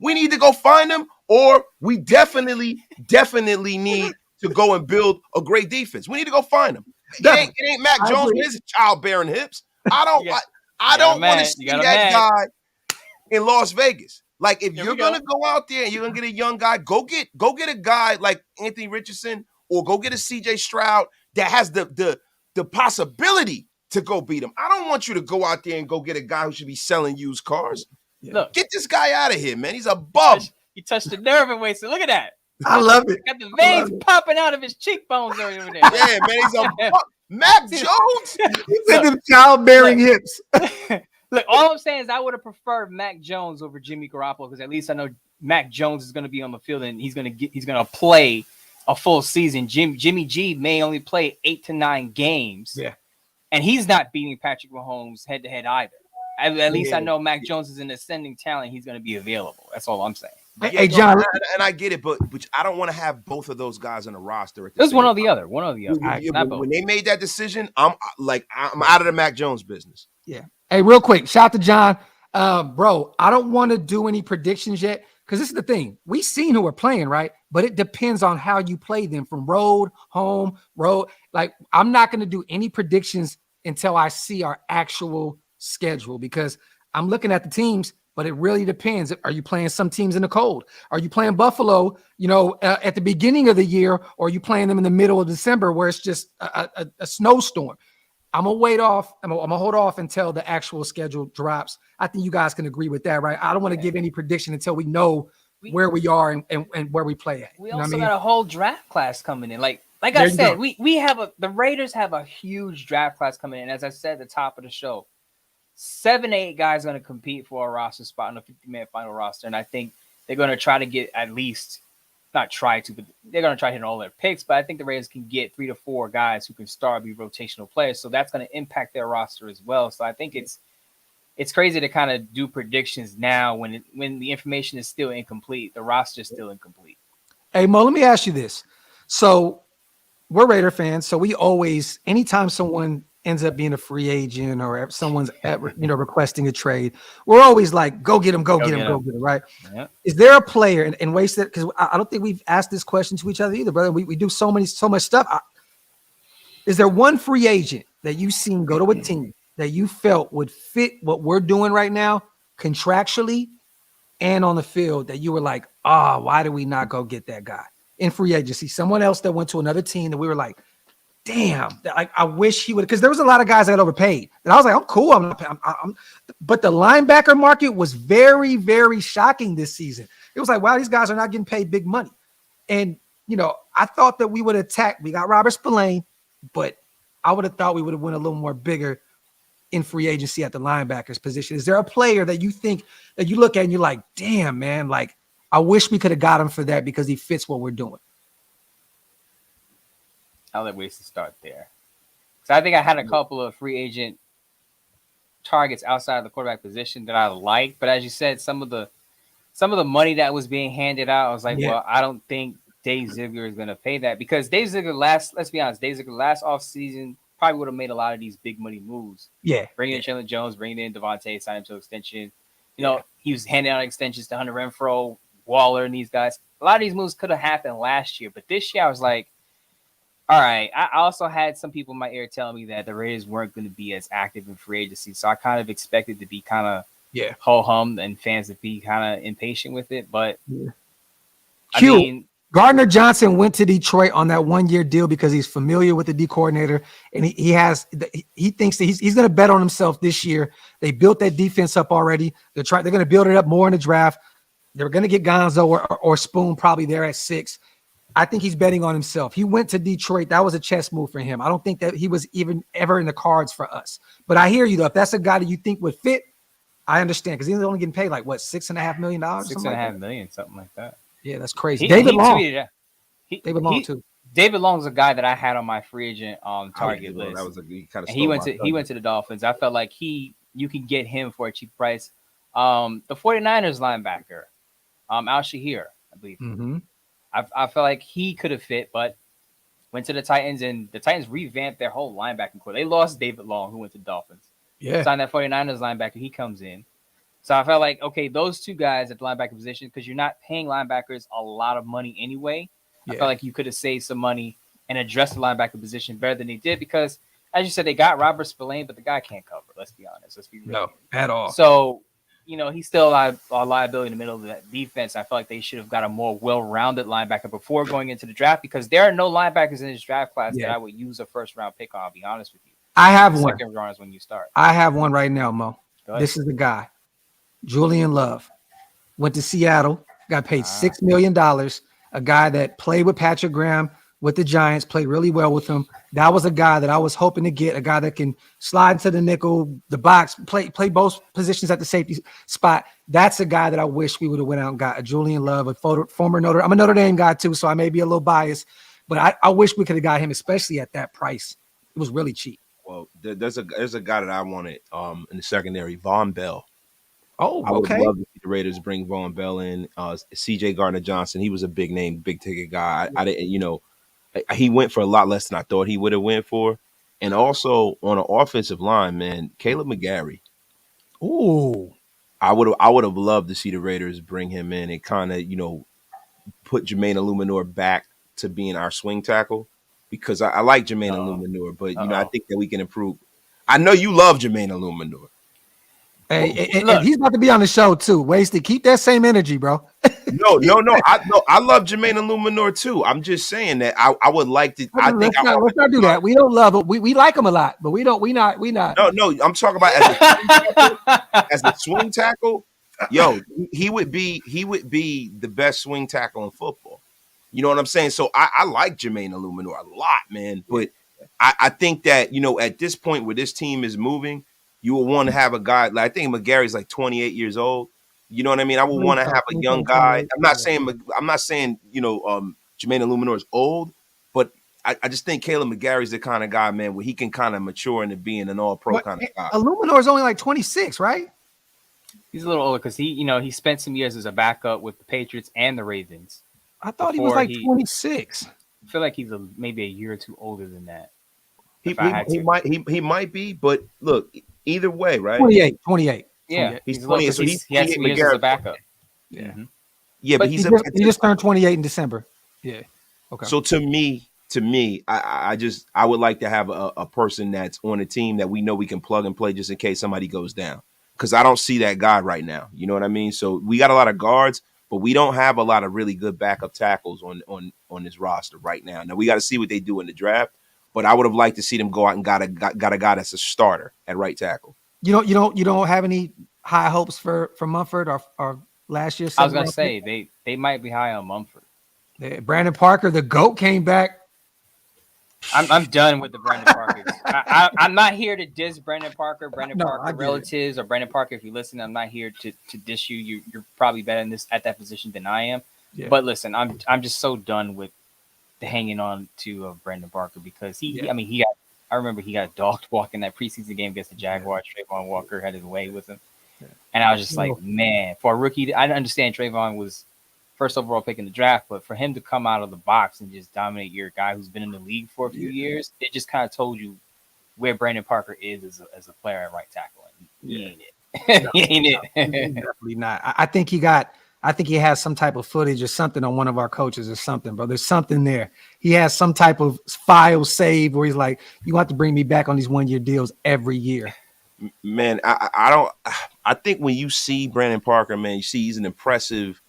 Speaker 3: we need to go find him, or we definitely need to go and build a great defense. We need to go find him. It ain't Mac Jones with his childbearing hips. I don't want to see that guy in Las Vegas. Like, if you're gonna go out there and you're gonna get a young guy, go get a guy like Anthony Richardson, or go get a CJ Stroud that has the possibility to go beat him. I don't want you to go out there and go get a guy who should be selling used cars.
Speaker 4: Look,
Speaker 3: get this guy out of here, man. He's a bum.
Speaker 4: He touched the nerve and wasted. Look at that.
Speaker 1: I love it.
Speaker 4: Got the veins popping out of his cheekbones over there.
Speaker 3: Yeah, man, he's a bum. Mac Jones.
Speaker 1: He's in the childbearing hips.
Speaker 4: Look, all I'm saying is I would have preferred Mac Jones over Jimmy Garoppolo, because at least I know Mac Jones is going to be on the field and he's going to play a full season. Jimmy G may only play 8 to 9 games. Yeah. And he's not beating Patrick Mahomes head to head either. At least I know Mac Jones is an ascending talent. He's going to be available. That's all I'm saying.
Speaker 1: Hey, John,
Speaker 3: and I get it, but I don't want to have both of those guys on the roster.
Speaker 4: There's one or the other.
Speaker 3: When they made that decision, I'm out of the Mac Jones business.
Speaker 1: Yeah. Hey, real quick, shout out to John. Bro, I don't want to do any predictions yet, because this is the thing. We've seen who we're playing, right? But it depends on how you play them, from road, home, road. Like, I'm not going to do any predictions until I see our actual schedule, because I'm looking at the teams, but it really depends. Are you playing some teams in the cold? Are you playing Buffalo, at the beginning of the year, or are you playing them in the middle of December where it's just a snowstorm? I'm going to wait off. I'm going to hold off until the actual schedule drops. I think you guys can agree with that, right? I don't want to give any prediction until we know where we are and where we play at.
Speaker 4: We also got a whole draft class coming in. Like I said, the Raiders have a huge draft class coming in. As I said at the top of the show, 7, 8 guys going to compete for a roster spot on the 50-man final roster. And I think they're going to try to get at least, not try to, but they're going to try to hit all their picks. But I think the Raiders can get 3 to 4 guys who can start, be rotational players. So that's going to impact their roster as well. So I think it's crazy to kind of do predictions now when the information is still incomplete. The roster is still incomplete.
Speaker 1: Hey, Mo, let me ask you this. So we're Raider fans. So we always, anytime someone ends up being a free agent or someone's requesting a trade, we're always like, go get him, go get him, right? Yeah. Is there a player, and wasted, because I don't think we've asked this question to each other either, brother. We do so much stuff. Is there one free agent that you've seen go to a team that you felt would fit what we're doing right now contractually and on the field that you were like, why did we not go get that guy in free agency? Someone else that went to another team that we were like, damn, I wish he would, because there was a lot of guys that got overpaid. And I was like, I'm cool. But the linebacker market was very, very shocking this season. It was like, wow, these guys are not getting paid big money. And, I thought that we would attack. We got Robert Spillane, but I would have thought we would have went a little more bigger in free agency at the linebackers position. Is there a player that you think that you look at and you're like, damn, man, like I wish we could have got him for that because he fits what we're doing?
Speaker 4: I'll let Wasted start there. So I think I had a couple of free agent targets outside of the quarterback position that I liked, but as you said, some of the money that was being handed out, I was like, well, I don't think Dave Ziegler is going to pay that, because Dave Ziegler last offseason probably would have made a lot of these big money moves. Yeah. Bringing in Chandler Jones, bringing in Devontae, signing him to extension. He was handing out extensions to Hunter Renfrow, Waller, and these guys. A lot of these moves could have happened last year, but this year I was like, all right. I also had some people in my ear telling me that the Raiders weren't going to be as active in free agency, so I kind of expected to be kind of ho-hum and fans to be kind of impatient with it. But
Speaker 1: Gardner Johnson went to Detroit on that 1-year deal because he's familiar with the D coordinator, and he thinks that he's going to bet on himself this year. They built that defense up already. They're going to build it up more in the draft. They're going to get Gonzo or Spoon probably there at 6. I think he's betting on himself. He went to Detroit. That was a chess move for him. I don't think that he was even ever in the cards for us. But I hear you, though. If that's a guy that you think would fit, I understand, because he's only getting paid like, what, $6.5 million?
Speaker 4: $6.5 million, something like that.
Speaker 1: Yeah, that's crazy. David Long.
Speaker 4: David Long, too. David Long's a guy that I had on my free agent target list.
Speaker 3: That was
Speaker 4: he went to the Dolphins. I felt like you can get him for a cheap price. The 49ers linebacker, Al-Shahir, I believe. Mm-hmm. I felt like he could have fit, but went to the Titans, and the Titans revamped their whole linebacking core. They lost David Long, who went to the Dolphins. Yeah. Signed that 49ers linebacker. He comes in. So I felt like, okay, those two guys at the linebacker position, because you're not paying linebackers a lot of money anyway. Yeah. I felt like you could have saved some money and addressed the linebacker position better than they did, because, as you said, they got Robert Spillane, but the guy can't cover. Let's be honest. Let's be real.
Speaker 1: No, at all.
Speaker 4: So, he's still a liability in the middle of that defense. I feel like they should have got a more well-rounded linebacker before going into the draft, because there are no linebackers in this draft class that I would use a first-round pick on, I'll be honest with you.
Speaker 1: I have one.
Speaker 4: Second round is when you start.
Speaker 1: I have one right now, Mo. This is the guy. Julian Love. Went to Seattle, got paid $6 million. A guy that played with Patrick Graham with the Giants, played really well with him. That was a guy that I was hoping to get, a guy that can slide into the nickel, the box, play both positions at the safety spot. That's a guy that I wish we would have went out and got, a Julian Love, a former Notre. I'm a Notre Dame guy too, so I may be a little biased, but I wish we could have got him, especially at that price. It was really cheap.
Speaker 3: Well, there's a guy that I wanted in the secondary, Von Bell.
Speaker 1: Oh, okay.
Speaker 3: I would love to see the Raiders bring Von Bell in. C.J. Gardner-Johnson, he was a big name, big ticket guy. I didn't, he went for a lot less than I thought he would have went for. And also on an offensive line, man, Caleb McGarry.
Speaker 1: Ooh.
Speaker 3: I would have loved to see the Raiders bring him in and kind of, put Jermaine Illuminor back to being our swing tackle, because I like Jermaine Illuminor, but I think that we can improve. I know you love Jermaine Illuminor,
Speaker 1: Hey, and he's about to be on the show too. Wasted. Keep that same energy, bro.
Speaker 3: No. I love Jermaine Illuminor too. I'm just saying that I would like to.
Speaker 1: Let's not do that. We don't love him. We like him a lot, but we don't. We not.
Speaker 3: No. I'm talking about as a swing tackle. Yo, he would be the best swing tackle in football. You know what I'm saying? So I like Jermaine Illuminor a lot, man. But I think that, at this point where this team is moving, you will want to have a guy. Like, I think McGarry's like 28 years old. You know what I mean? I would want to have a young guy. I'm not saying Jermaine Illuminor is old, but I just think Caleb McGarry's the kind of guy, man, where he can kind of mature into being an all-pro kind of guy.
Speaker 1: Illuminor is only like 26, right?
Speaker 4: He's a little older because he spent some years as a backup with the Patriots and the Ravens.
Speaker 1: I thought he was like 26.
Speaker 4: I feel like he's maybe a year or two older than that.
Speaker 3: He might be, but look, either way, right?
Speaker 1: 28.
Speaker 4: Yeah,
Speaker 3: he's 28. So
Speaker 4: he has some years as a backup.
Speaker 1: Yeah,
Speaker 4: mm-hmm.
Speaker 3: Yeah, but he
Speaker 1: just turned 28 in December. Yeah. Okay.
Speaker 3: So to me, I would like to have a person that's on a team that we know we can plug and play just in case somebody goes down. Because I don't see that guy right now. You know what I mean? So we got a lot of guards, but we don't have a lot of really good backup tackles on this roster right now. Now we got to see what they do in the draft. But I would have liked to see them go out and got a guy that's a starter at right tackle. You
Speaker 1: don't have any high hopes for Mumford or last year.
Speaker 4: I was gonna say they might be high on Mumford.
Speaker 1: Brandon Parker, the GOAT, came back.
Speaker 4: I'm done with the Brandon Parkers. I'm not here to diss Brandon Parker, Parker relatives, or Brandon Parker. If you listen, I'm not here to diss you. You're probably better at that position than I am. Yeah. But listen, I'm just so done with the hanging on to Brandon Parker because I remember he got dogged walking that preseason game against the Jaguars. Trayvon Walker had his way with him, and I was just like, man, for a rookie, I understand Trayvon was first overall pick in the draft, but for him to come out of the box and just dominate your guy who's been in the league for a few years, it just kind of told you where Brandon Parker is as a player at right tackle. And he ain't it. He ain't it.
Speaker 1: Definitely not. I think he has some type of footage or something on one of our coaches or something, bro. There's something there. He has some type of file saved where he's like, you have to bring me back on these 1-year deals every year.
Speaker 3: Man, I think when you see Brandon Parker, man, you see he's an impressive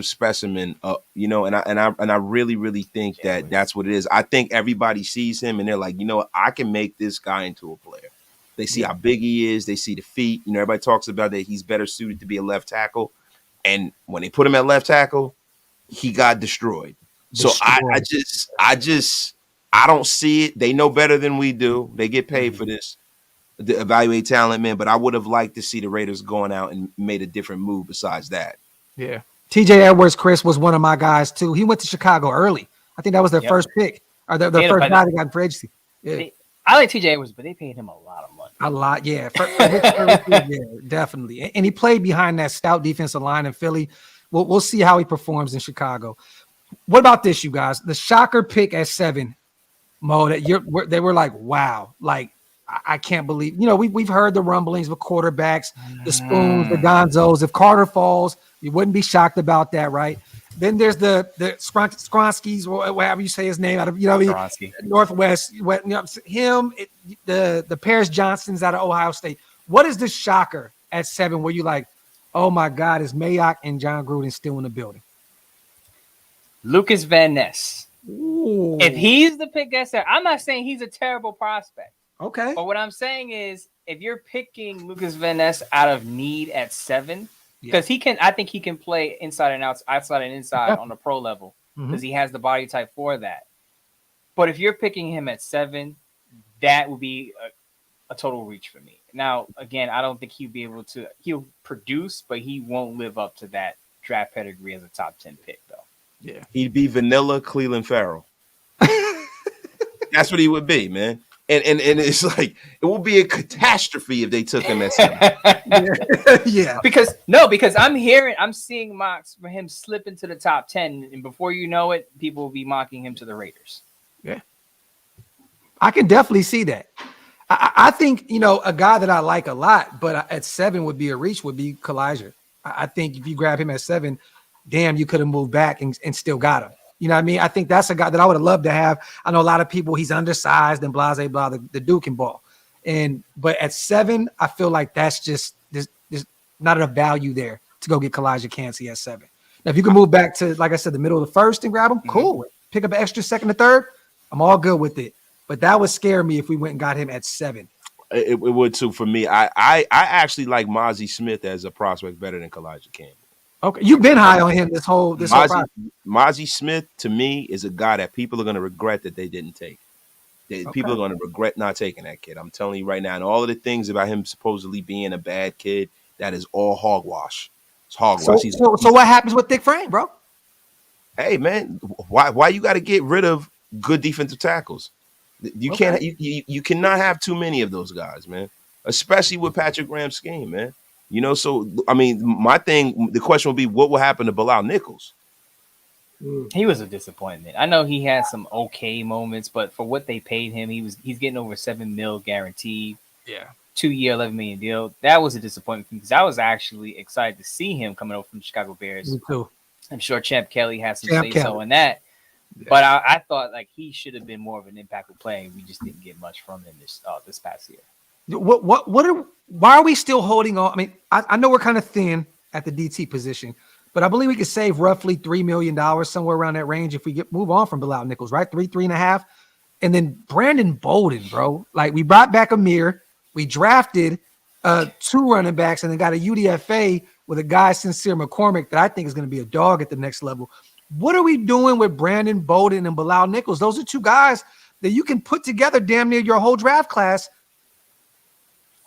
Speaker 3: specimen, and I really, really think that's what it is. I think everybody sees him and they're like, I can make this guy into a player. They see how big he is. They see the feet. Everybody talks about that he's better suited to be a left tackle. And when they put him at left tackle, he got destroyed. So I don't see it. They know better than we do. They get paid for this, to evaluate talent, man. But I would have liked to see the Raiders going out and made a different move besides that.
Speaker 1: Yeah. TJ Edwards, Chris, was one of my guys too. He went to Chicago early. I think that was their first pick or their first guy they got in free agency. Yeah.
Speaker 4: I like TJ Edwards, but they paid him a lot of money.
Speaker 1: A lot, yeah. Yeah, definitely. And he played behind that stout defensive line in Philly. We'll see how he performs in Chicago. What about this, you guys? The shocker pick at 7, Mo, that they were like, wow, like I can't believe. We've heard the rumblings with quarterbacks, the Spoons, the Gonzos. If Carter falls, you wouldn't be shocked about that, right? Then there's the Skronskis, or whatever you say his name, out of Northwest. The Paris Johnsons out of Ohio State. What is the shocker at 7 where you like, oh my God, is Mayock and John Gruden still in the building?
Speaker 4: Lucas Van Ness.
Speaker 1: Ooh.
Speaker 4: If he's the pick that's there, I'm not saying he's a terrible prospect.
Speaker 1: Okay.
Speaker 4: But what I'm saying is, if you're picking Lucas Van Ness out of need at 7. Because I think he can play inside and outside and inside on the pro level because he has the body type for that. But if you're picking him at 7, that would be a total reach for me. Now, again, I don't think he'll produce, but he won't live up to that draft pedigree as a top 10 pick, though.
Speaker 3: Yeah. He'd be vanilla Cleveland Farrell. That's what he would be, man. And it's like it will be a catastrophe if they took him at 7.
Speaker 1: Yeah.
Speaker 4: Because I'm seeing mocks for him slip into the top 10, and before you know it, people will be mocking him to the Raiders.
Speaker 1: Yeah. I can definitely see that. I think, a guy that I like a lot, but at 7 would be a reach, would be Kalijah. I think if you grab him at 7, damn, you could have moved back and still got him. You know what I mean? I think that's a guy that I would have loved to have. I know a lot of people, he's undersized and blah, the Duke and ball. But at 7, I feel like that's just there's not enough value there to go get Kalijah Cansey at 7. Now, if you can move back to, like I said, the middle of the first and grab him, cool. Pick up an extra second or third, I'm all good with it. But that would scare me if we went and got him at 7.
Speaker 3: It would too for me. I actually like Mozzie Smith as a prospect better than Kalijah Campbell.
Speaker 1: Okay, you've been high on him this whole process.
Speaker 3: Mozzie Smith to me is a guy that people are going to regret that they didn't take. People are going to regret not taking that kid. I'm telling you right now, and all of the things about him supposedly being a bad kid, that is all hogwash. It's hogwash.
Speaker 1: So what happens with Thick Frame, bro?
Speaker 3: Hey man, why you got to get rid of good defensive tackles? You can't. You cannot have too many of those guys, man. Especially with Patrick Graham's scheme, man. You know, so I mean, the question would be, what will happen to Bilal Nichols?
Speaker 4: He was a disappointment. I know he had some okay moments, but for what they paid him, he's getting over $7 million guaranteed.
Speaker 1: Yeah,
Speaker 4: 2-year, $11 million deal. That was a disappointment because I was actually excited to see him coming over from the Chicago Bears.
Speaker 1: Me too.
Speaker 4: I'm sure Champ Kelly has some say so in that. Yeah. But I thought like he should have been more of an impactful player. We just didn't get much from him this past year.
Speaker 1: Why are we still holding on? I mean, I know we're kind of thin at the DT position, but I believe we could save roughly $3 million, somewhere around that range, if we move on from Bilal Nichols, right? 3.5. And then Brandon Bolden, bro. Like, we brought back Amir. We drafted 2 running backs and then got a UDFA with a guy, Sincere McCormick, that I think is going to be a dog at the next level. What are we doing with Brandon Bolden and Bilal Nichols? Those are 2 guys that you can put together damn near your whole draft class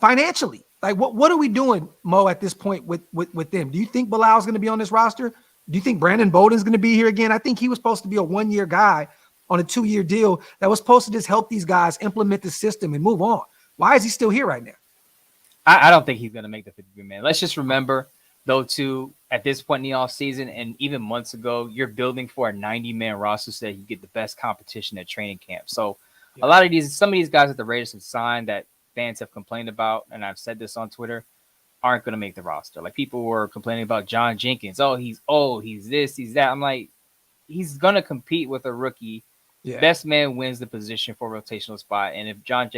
Speaker 1: financially. Like, what are we doing, Mo, at this point with them? Do you think Bilal's going to be on this roster? Do you think Brandon Bolden's going to be here again? I think he was supposed to be a 1-year guy on a 2-year deal that was supposed to just help these guys implement the system and move on. Why is he still here right now?
Speaker 4: I don't think he's going to make the 53-man. Let's just remember, though, too, at this point in the offseason and even months ago, you're building for a 90-man roster so that you get the best competition at training camp. So some of these guys that the Raiders have signed that fans have complained about, and I've said this on Twitter, aren't going to make the roster. Like, people were complaining about John Jenkins. Oh, he's old. He's this, he's that. I'm like, he's going to compete with a rookie. Yeah. Best man wins the position for a rotational spot. And if John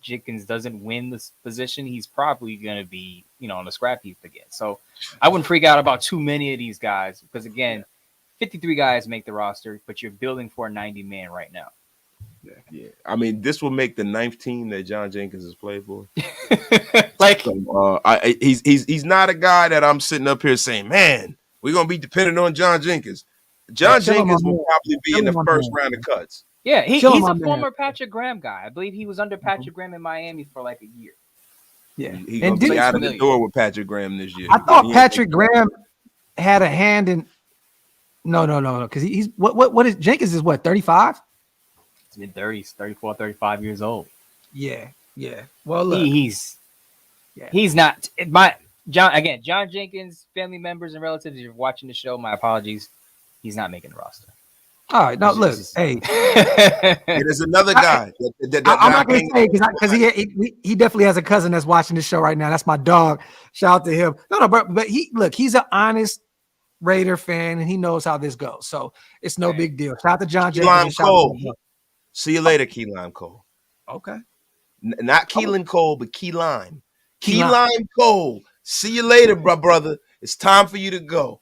Speaker 4: Jenkins doesn't win this position, he's probably going to be, on the scrap heap again. So I wouldn't freak out about too many of these guys because, again, 53 guys make the roster, but you're building for a 90-man right now.
Speaker 3: Yeah. I mean, this will make the 9th team that John Jenkins has played for. He's not a guy that I'm sitting up here saying, man, we're going to be dependent on John Jenkins. John Jenkins will probably be in the first round of cuts.
Speaker 4: Yeah, he's a former Patrick Graham guy. I believe he was under Patrick Graham in Miami for like a year.
Speaker 3: Yeah, he's going to be out of the door with Patrick Graham this year.
Speaker 1: I thought Patrick Graham had a hand in. No, because he's what is Jenkins is what 35?
Speaker 4: He's mid-30s, 34, 35 years old.
Speaker 1: Yeah. Well, look,
Speaker 4: he's not John Jenkins, family members and relatives. If you're watching the show, my apologies. He's not making the roster.
Speaker 1: All right, now look, hey,
Speaker 3: there's another guy.
Speaker 1: I'm not going to say because he definitely has a cousin that's watching the show right now. That's my dog. Shout out to him. No, but he's an honest Raider fan and he knows how this goes, so it's no big deal. Shout out to John Jenkins.
Speaker 3: See you later, Keyline Cole.
Speaker 1: Okay,
Speaker 3: not Keelan Cole, but Keyline Cole. See you later, brother. It's time for you to go.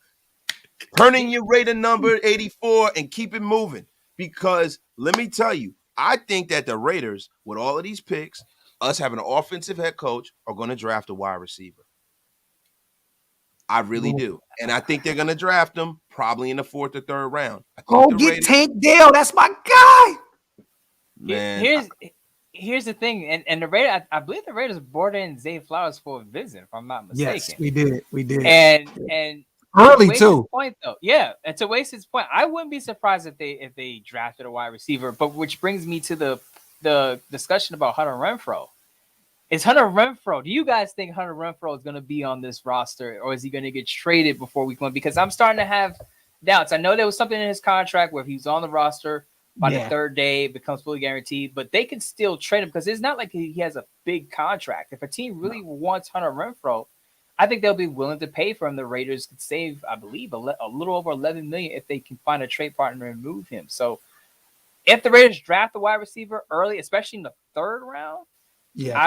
Speaker 3: Turn in your Raider number 84 and keep it moving. Because let me tell you, I think that the Raiders, with all of these picks, us having an offensive head coach, are going to draft a wide receiver. I really do. And I think they're going to draft him probably in the 4th or 3rd round.
Speaker 1: Go get Tank Dell. That's my guy.
Speaker 3: Man.
Speaker 4: Here's the thing. And the Raiders, I believe the Raiders brought in Zay Flowers for a visit, if I'm not mistaken.
Speaker 1: Yes, we did.
Speaker 4: And
Speaker 1: early too.
Speaker 4: Point though, yeah, and to waste his point, I wouldn't be surprised if they drafted a wide receiver. But which brings me to the discussion about Hunter Renfrow. Is Hunter Renfrow? Do you guys think Hunter Renfrow is going to be on this roster, or is he going to get traded before week 1? Because I'm starting to have doubts. I know there was something in his contract where if he was on the roster by the 3rd day, it becomes fully guaranteed. But they can still trade him because it's not like he has a big contract. If a team really wants Hunter Renfrow, I think they'll be willing to pay for him. The Raiders could save, I believe, a little over $11 million if they can find a trade partner and move him. So if the Raiders draft the wide receiver early, especially in the 3rd round,
Speaker 1: Yeah.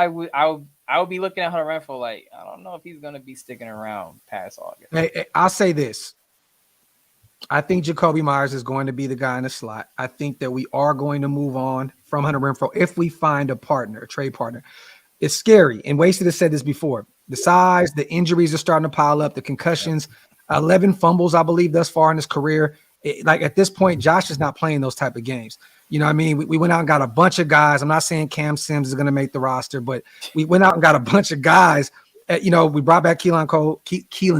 Speaker 4: I would be looking at Hunter Renfrow like, I don't know if he's going to be sticking around past August.
Speaker 1: Hey, I'll say this. I think Jacoby Myers is going to be the guy in the slot. I think that we are going to move on from Hunter Renfrow if we find a partner, a trade partner. It's scary. And Wasted has said this before. The size, the injuries are starting to pile up, the concussions, 11 fumbles, I believe, thus far in his career. Like at this point, Josh is not playing those type of games. You know what I mean? We went out and got a bunch of guys. I'm not saying Cam Sims is going to make the roster, but we went out and got a bunch of guys. We brought back Keelan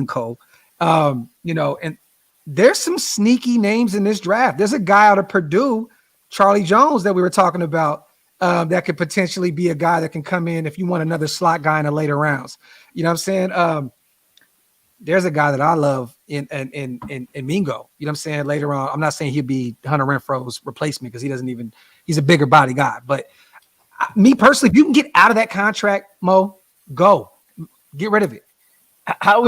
Speaker 1: Cole, and there's some sneaky names in this draft. There's a guy out of Purdue, Charlie Jones, that we were talking about that could potentially be a guy that can come in if you want another slot guy in the later rounds. You know what I'm saying? There's a guy that I love in Mingo. You know what I'm saying? Later on, I'm not saying he'll be Hunter Renfrow's replacement because he's a bigger body guy. But me personally, if you can get out of that contract, Mo, go. Get rid of it.
Speaker 4: How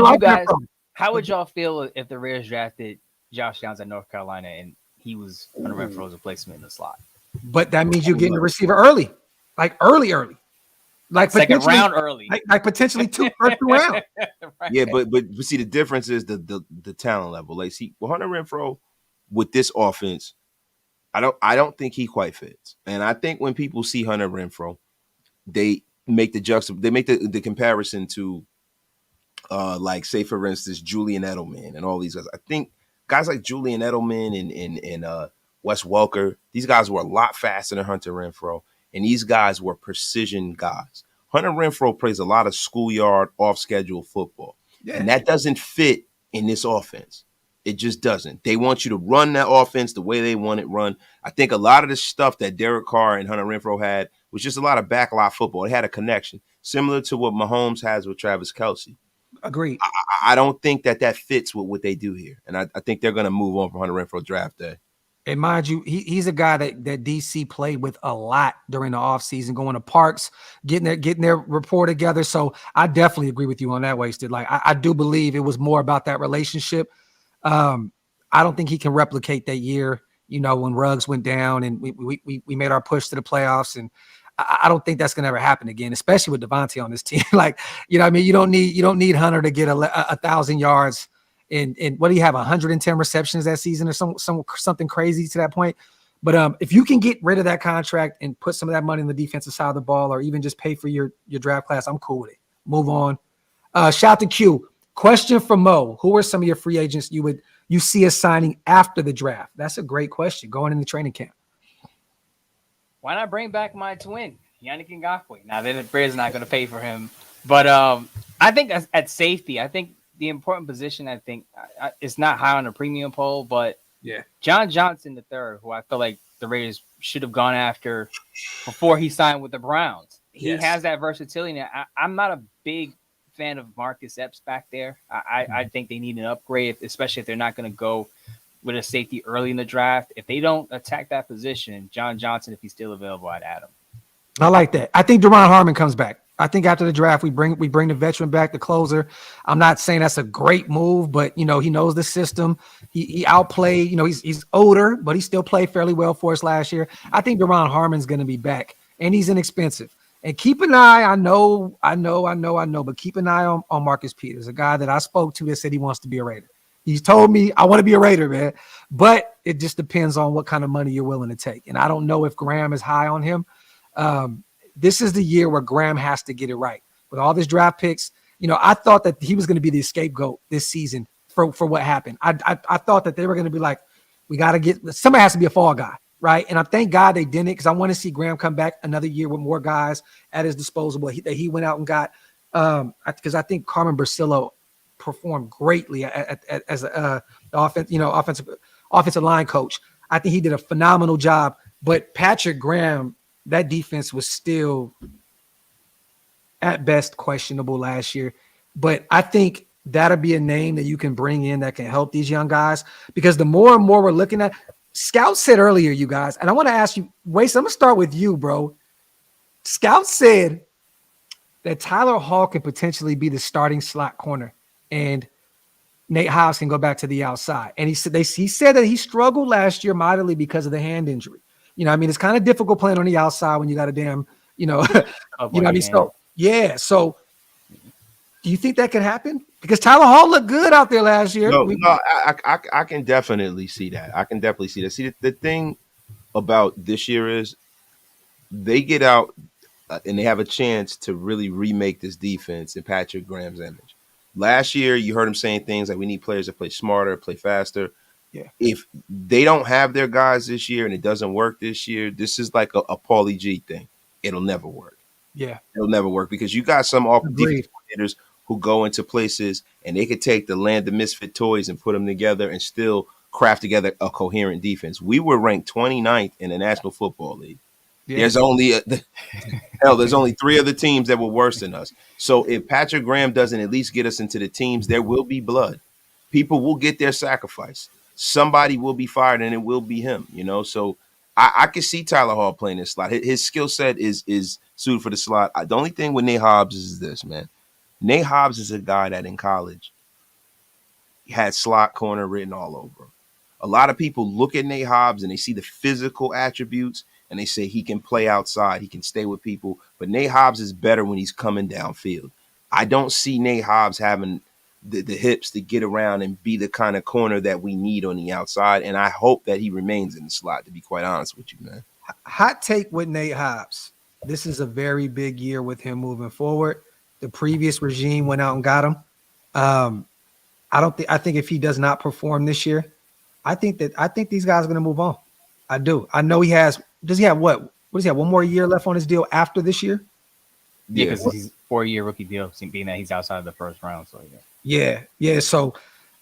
Speaker 4: would y'all feel if the Raiders drafted Josh Downs at North Carolina and he was Hunter Renfrow's replacement in the slot?
Speaker 1: But that means you're getting a receiver early. Like early. Like
Speaker 4: second round early.
Speaker 1: Like potentially first round.
Speaker 3: Right. Yeah, but see, the difference is the talent level. Like, see, Hunter Renfrow with this offense, I don't think he quite fits. And I think when people see Hunter Renfrow, they make the comparison to like, say, for instance, Julian Edelman and all these guys. I think guys like Julian Edelman and Wes Welker, these guys were a lot faster than Hunter Renfrow, and these guys were precision guys. Hunter Renfrow plays a lot of schoolyard, off-schedule football, and that doesn't fit in this offense. It just doesn't. They want you to run that offense the way they want it run. I think a lot of the stuff that Derek Carr and Hunter Renfrow had was just a lot of backlot football. It had a connection, similar to what Mahomes has with Travis Kelce.
Speaker 1: Agreed.
Speaker 3: I don't think that fits with what they do here. And I think they're going to move on from Hunter Renfrow draft day.
Speaker 1: And mind you, he's a guy that DC played with a lot during the offseason, going to parks, getting their rapport together. So I definitely agree with you on that, Wasted. Like, I do believe it was more about that relationship. I don't think he can replicate that year, when Ruggs went down and we made our push to the playoffs. And I don't think that's going to ever happen again, especially with Devontae on this team. Like, you don't need Hunter to get 1,000 yards. And what do you have, 110 receptions that season or something crazy to that point? But if you can get rid of that contract and put some of that money in the defensive side of the ball, or even just pay for your draft class, I'm cool with it. Move on. Shout to Q. Question from Mo: who are some of your free agents you see us signing after the draft? That's a great question. Going into training camp.
Speaker 4: Why not bring back my twin, Yannick Ngakoue? Now, the Bears not going to pay for him, but I think at safety, I think the important position, it's not high on the premium poll, but John Johnson III, who I feel like the Raiders should have gone after before he signed with the Browns. He has that versatility. Now, I'm not a big fan of Marcus Epps back there. I think they need an upgrade, especially if they're not going to go with a safety early in the draft. If they don't attack that position, John Johnson, if he's still available, I'd add him.
Speaker 1: I like that. I think Deron Harmon comes back. I think after the draft, we bring the veteran back, the closer. I'm not saying that's a great move, but he knows the system. He outplayed. He's older, but he still played fairly well for us last year. I think Deron Harmon's going to be back, and he's inexpensive. And keep an eye. I know, but keep an eye on Marcus Peters, a guy that I spoke to that said he wants to be a Raider. He's told me, I want to be a Raider, man. But it just depends on what kind of money you're willing to take. And I don't know if Graham is high on him. This is the year where Graham has to get it right. With all these draft picks, I thought that he was going to be the scapegoat this season for what happened. I thought that they were going to be like, we got to somebody has to be a fall guy, right? And I thank God they didn't, because I want to see Graham come back another year with more guys at his disposal that he went out and got. Because I think Carmen Bursillo performed greatly as an offensive line coach. I think he did a phenomenal job. But Patrick Graham, that defense was still at best questionable last year. But I think that'll be a name that you can bring in that can help these young guys, because the more and more we're looking at, Scout said earlier, you guys, and I want to ask you, Wace, I'm going to start with you, bro. Scout said that Tyler Hall could potentially be the starting slot corner and Nate House can go back to the outside. And he said that he struggled last year mightily because of the hand injury. It's kind of difficult playing on the outside when you got a damn you know,
Speaker 4: Oh,
Speaker 1: you know what I mean?
Speaker 4: man.
Speaker 1: So yeah. So do you think that could happen? Because Tyler Hall looked good out there last year.
Speaker 3: No, I can definitely see that. I can definitely see that. See, the thing about this year is they get out and they have a chance to really remake this defense in Patrick Graham's image. Last year, you heard him saying things like we need players that play smarter, play faster.
Speaker 1: Yeah.
Speaker 3: If they don't have their guys this year and it doesn't work this year, this is like a Paulie G thing. It'll never work.
Speaker 1: Yeah.
Speaker 3: It'll never work because you got some off
Speaker 1: Agreed.
Speaker 3: defensive coordinators who go into places and they could take the land of misfit toys and put them together and still craft together a coherent defense. We were ranked 29th in the National Football League.
Speaker 1: Yeah.
Speaker 3: There's only there's only 3 other teams that were worse than us. So if Patrick Graham doesn't at least get us into the teams, there will be blood. People will get their sacrifice. Somebody will be fired, and it will be him. You know, so I can see Tyler Hall playing this slot. His skill set is suited for the slot. The only thing with Nate Hobbs is this, man. Nate Hobbs is a guy that in college had slot corner written all over him. A lot of people look at Nate Hobbs and they see the physical attributes and they say he can play outside, he can stay with people, but Nate Hobbs is better when he's coming downfield. I don't see Nate Hobbs having the hips to get around and be the kind of corner that we need on the outside, and I hope that he remains in the slot, to be quite honest with you, man.
Speaker 1: Hot take with Nate Hobbs. This is a very big year with him moving forward. The previous regime went out and got him. I think if he does not perform this year, I think these guys are going to move on. I do. I know he has. Does he have what does he have? One more year left on his deal after this year?
Speaker 4: Yeah, because he's 4-year rookie deal, being that he's outside of the first round. So
Speaker 1: yeah. So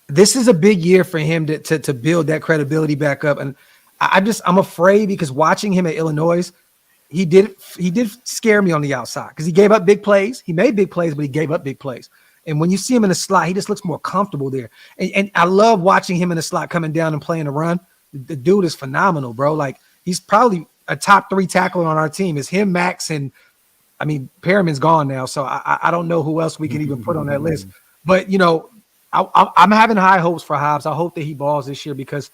Speaker 1: this is a big year for him to build that credibility back up. And I'm afraid because watching him at Illinois, he did scare me on the outside because he gave up big plays. He made big plays, but he gave up big plays. And when you see him in the slot, he just looks more comfortable there. And I love watching him in the slot coming down and playing the run. The dude is phenomenal, bro. Like he's probably a top 3 tackler on our team. It's him, Max, and I mean Perriman's gone now, so I don't know who else we can even put on that list. But you know, I'm having high hopes for Hobbs. I hope that he balls this year because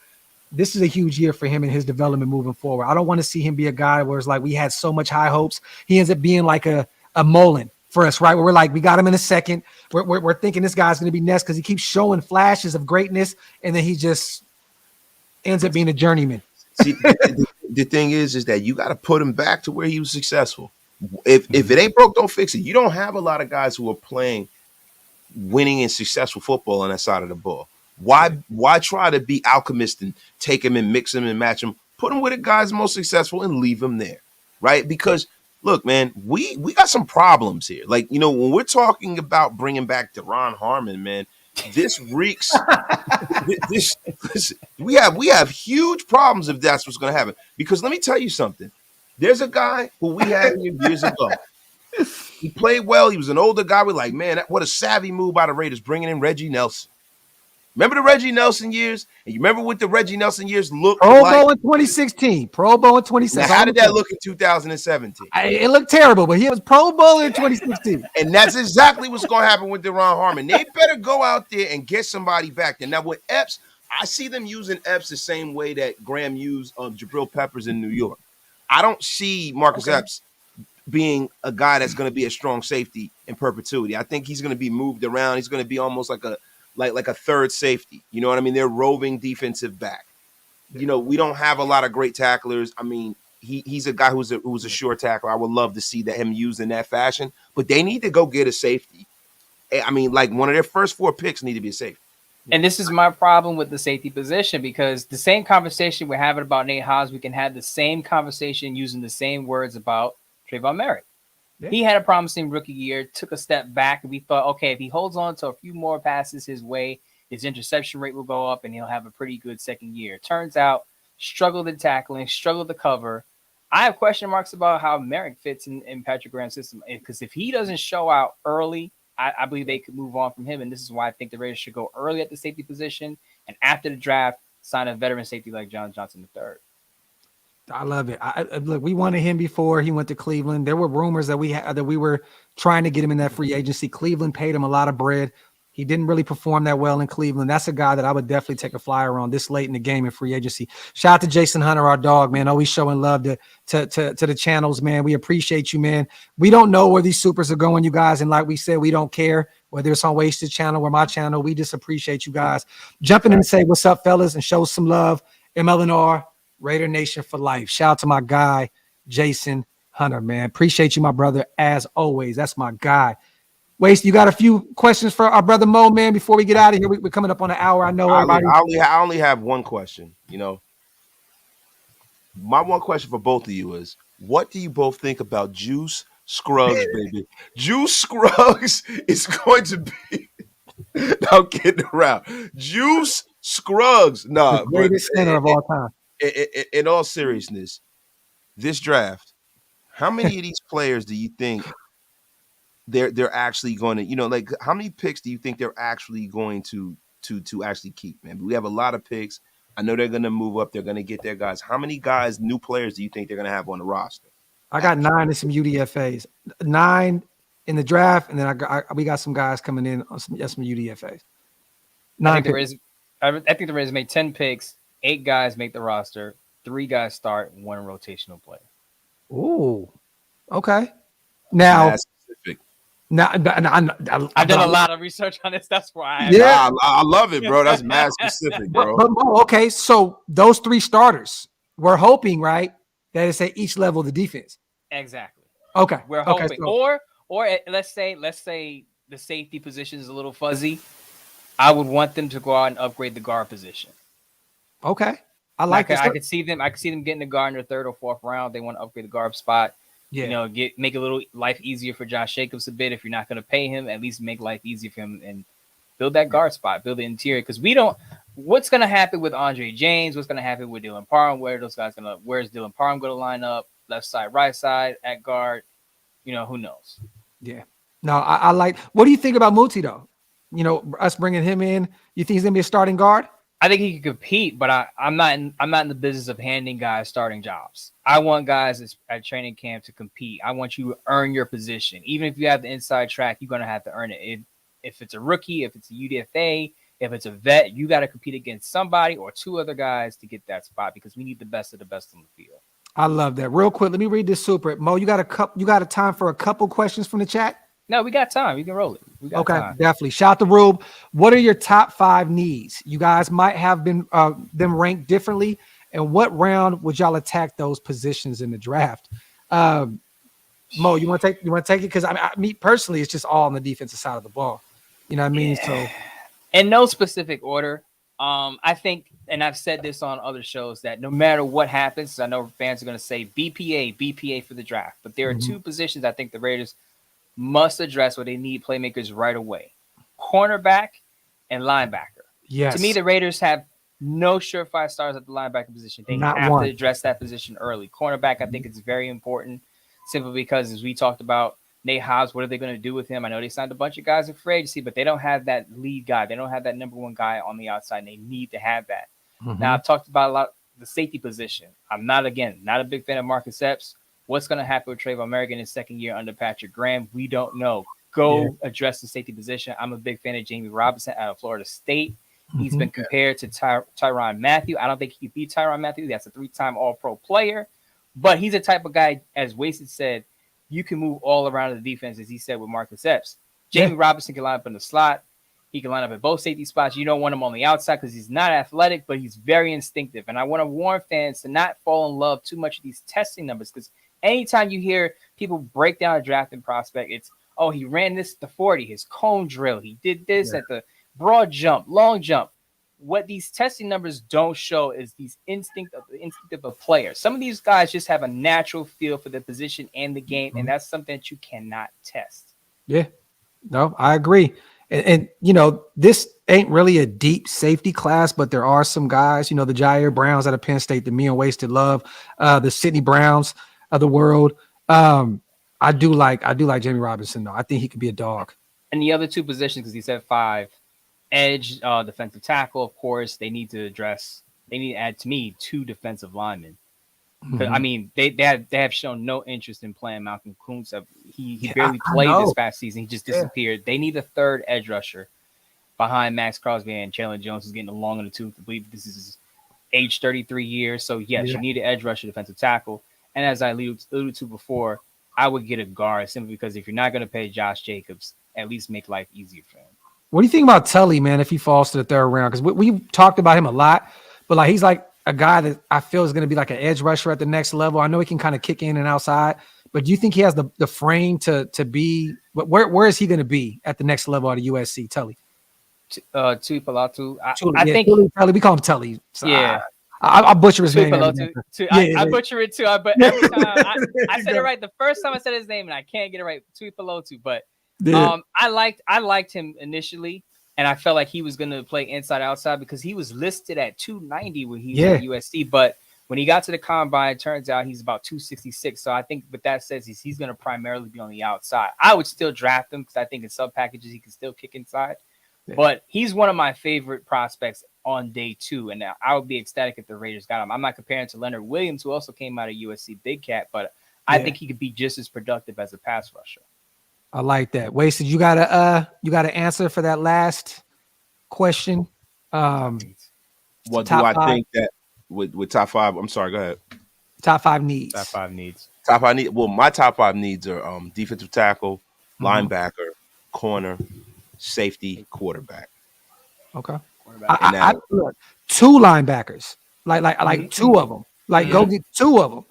Speaker 1: this is a huge year for him and his development moving forward. I don't want to see him be a guy where it's like we had so much high hopes. He ends up being like a Moen for us, right? Where we're like, we got him in a second. We're thinking this guy's going to be next because he keeps showing flashes of greatness, and then he just ends up being a journeyman.
Speaker 3: See, the thing is that you got to put him back to where he was successful. If it ain't broke, don't fix it. You don't have a lot of guys who are playing winning and successful football on that side of the ball. Why try to be alchemist and take him and mix him and match him? Put him with the guys most successful and leave him there, right? Because look, man, we got some problems here. Like, you know, when we're talking about bringing back Deron Harmon, man, this reeks. We have huge problems if that's what's going to happen. Because let me tell you something. There's a guy who we had years ago. He played well. He was an older guy. We're like, man, what a savvy move by the Raiders bringing in Reggie Nelson. Remember the Reggie Nelson years? And you remember what the Reggie Nelson years looked
Speaker 1: like?
Speaker 3: Pro
Speaker 1: Bowl in 2016. Pro Bowl in 2016.
Speaker 3: Now, how did that look in 2017?
Speaker 1: It looked terrible, but he was Pro Bowl in 2016.
Speaker 3: And that's exactly what's going to happen with Deron Harmon. They better go out there and get somebody back there. Now, with Epps, I see them using Epps the same way that Graham used Jabril Peppers in New York. I don't see Marcus Epps being a guy that's going to be a strong safety in perpetuity. I think he's going to be moved around. He's going to be almost like a third safety. You know what I mean? They're roving defensive back. You know, we don't have a lot of great tacklers. I mean, he's a guy who's a sure tackler. I would love to see him used in that fashion, but they need to go get a safety. I mean, like one of their first 4 picks need to be a safety.
Speaker 4: And this is my problem with the safety position because the same conversation we're having about Nate Hobbs, we can have the same conversation using the same words about Trayvon Merritt. Yeah. He had a promising rookie year, took a step back, and we thought, okay, if he holds on to a few more passes his way, his interception rate will go up, and he'll have a pretty good second year. Turns out, struggled in tackling, struggled to cover. I have question marks about how Merritt fits in Patrick Graham's system because if he doesn't show out early, I believe they could move on from him, and this is why I think the Raiders should go early at the safety position, and after the draft, sign a veteran safety like John Johnson III.
Speaker 1: I love it. Look, we wanted him before he went to Cleveland. There were rumors that we were trying to get him in that free agency. Cleveland paid him a lot of bread. He didn't really perform that well in Cleveland. That's a guy that I would definitely take a flyer on this late in the game in free agency. Shout out to Jason Hunter, our dog, man. Always showing love to the channels, man. We appreciate you, man. We don't know where these supers are going, you guys. And like we said, we don't care whether it's on Wasted channel or my channel. We just appreciate you guys. Jumping in and say, what's up, fellas, and show some love. MLNR, Raider Nation for life. Shout out to my guy, Jason Hunter, man. Appreciate you, my brother, as always. That's my guy. Waste, you got a few questions for our brother Mo, man, before we get out of here? We're coming up on an hour. I know everybody.
Speaker 3: I only have one question. You know, my one question for both of you is, what do you both think about Juice Scruggs, baby? Juice Scruggs is going to be now getting around. Juice Scruggs,
Speaker 1: the greatest center of all time.
Speaker 3: In all seriousness, this draft, how many of these players do you think they're actually going to, you know, like how many picks do you think they're actually going to actually keep, man? We have a lot of picks. I know they're going to move up. They're going to get their guys. How many guys, new players, do you think they're going to have on the roster?
Speaker 1: I got 9 and some UDFAs. 9 in the draft, and then we got some guys coming in on some UDFAs. 9
Speaker 4: I think the Raiders made 10 picks. 8 guys make the roster. 3 guys start. 1 rotational player.
Speaker 1: Ooh, okay. Now, I've
Speaker 4: done a lot of research on this. That's why.
Speaker 3: I love it, bro. That's mad specific, bro.
Speaker 1: But okay, so those 3 starters, we're hoping, right, that it's at each level of the defense.
Speaker 4: Exactly.
Speaker 1: Okay.
Speaker 4: We're hoping. So, or let's say the safety position is a little fuzzy. I would want them to go out and upgrade the guard position.
Speaker 1: Okay. I
Speaker 4: could see them getting the guard in the 3rd or 4th round. They want to upgrade the guard spot. Yeah. You know, make a little life easier for Josh Jacobs a bit. If you're not going to pay him, at least make life easier for him and build that guard spot, build the interior. Because what's going to happen with Andre James? What's going to happen with Dylan Parham? Where's Dylan Parham going to line up? Left side, right side, at guard? You know, who knows? Yeah.
Speaker 1: No, I like. What do you think about Muti though? You know, us bringing him in. You think he's going to be a starting guard?
Speaker 4: I think he can compete, but I'm not in the business of handing guys starting jobs. I want guys at training camp to compete. I want you to earn your position. Even if you have the inside track, you're going to have to earn it. If it's a rookie, if it's a UDFA, if it's a vet, you got to compete against somebody or 2 other guys to get that spot because we need the best of the best on the field.
Speaker 1: I love that. Real quick, let me read this super. Mo, you got a time for a couple questions from the chat?
Speaker 4: No, we got time. We can roll it.
Speaker 1: Okay,
Speaker 4: time.
Speaker 1: Definitely. Shout to Rube. What are your top 5 needs? You guys might have been them ranked differently. And what round would y'all attack those positions in the draft? Mo, you want to take it? Because me personally, it's just all on the defensive side of the ball. You know what I mean? Yeah. So,
Speaker 4: in no specific order. I think, and I've said this on other shows, that no matter what happens, I know fans are going to say BPA for the draft, but there are 2 positions I think the Raiders must address where they need playmakers right away: cornerback and linebacker.
Speaker 1: Yes.
Speaker 4: To me, the Raiders have no surefire stars at the linebacker position. They have to address that position early. Cornerback, I think it's very important, simply because, as we talked about, Nate Hobbs, what are they going to do with him? I know they signed a bunch of guys in free agency, but they don't have that lead guy. They don't have that number 1 guy on the outside, and they need to have that. Now, I've talked about a lot the safety position. I'm not a big fan of Marcus Epps. What's going to happen with Trayvon Merrick in his 2nd year under Patrick Graham? We don't know. Address the safety position. I'm a big fan of Jamie Robinson out of Florida State. He's been compared to Tyrann Mathieu. I don't think he could beat Tyrann Mathieu. That's a 3-time All-Pro player. But he's a type of guy, as Wasted said, you can move all around the defense, as he said with Marcus Epps. Jamie Robinson can line up in the slot. He can line up at both safety spots. You don't want him on the outside because he's not athletic, but he's very instinctive. And I want to warn fans to not fall in love too much with these testing numbers, because anytime you hear people break down a drafting prospect, it's, oh, he ran this at the 40, his cone drill. He did this at the broad jump, long jump. What these testing numbers don't show is the instinct of a player. Some of these guys just have a natural feel for the position and the game, and that's something that you cannot test.
Speaker 1: Yeah, no, I agree. And you know, this ain't really a deep safety class, but there are some guys, you know, the Jair Browns out of Penn State, the me and Wasted love, the Sidney Browns of the world. I do like Jamie Robinson, though. I think he could be a dog.
Speaker 4: And the other 2 positions, because he said 5, edge, defensive tackle, of course, they need to add, to me, 2 defensive linemen. I mean, they have shown no interest in playing Malcolm Kuntz. He barely played this past season. He just disappeared. They need a 3rd edge rusher. behind Max Crosby and Chandler Jones is getting along in the tooth. I believe this is his age 33 years. So, yes, you need an edge rusher, defensive tackle. And as I alluded to before, I would get a guard simply because if you're not going to pay Josh Jacobs, at least make life easier for him.
Speaker 1: What do you think about Tully, man, if he falls to the third round? Because we talked about him a lot, but like he's like a guy that I feel is going to be like an edge rusher at the next level. I know he can kind of kick in and outside, but do you think he has the frame to be – where is he going to be at the next level at USC, Tully?
Speaker 4: Tui Palatu.
Speaker 1: I think Tully. We call him Tully. So
Speaker 4: yeah.
Speaker 1: I butcher his name.
Speaker 4: I butcher it too. But every time I said it right the first time I said his name, and I can't get it right. Tui Palatu. But I liked him initially, and I felt like he was going to play inside outside because he was listed at 290 when he was at USC. But when he got to the combine, it turns out he's about 266. So I think what that says is he's going to primarily be on the outside. I would still draft him because I think in sub packages he can still kick inside. But he's one of my favorite prospects on day 2, and I would be ecstatic if the Raiders got him. I'm not comparing to Leonard Williams, who also came out of USC Big Cat, but I think he could be just as productive as a pass rusher.
Speaker 1: I like that. Wasted, you got to answer for that last question.
Speaker 3: What do I think that with top 5? I'm sorry, go ahead.
Speaker 1: Top 5 needs.
Speaker 3: Top 5 needs. Well, my top 5 needs are defensive tackle, linebacker, corner, safety, quarterback.
Speaker 1: Okay. I 2 linebackers, like 2 of them. Go get 2 of them.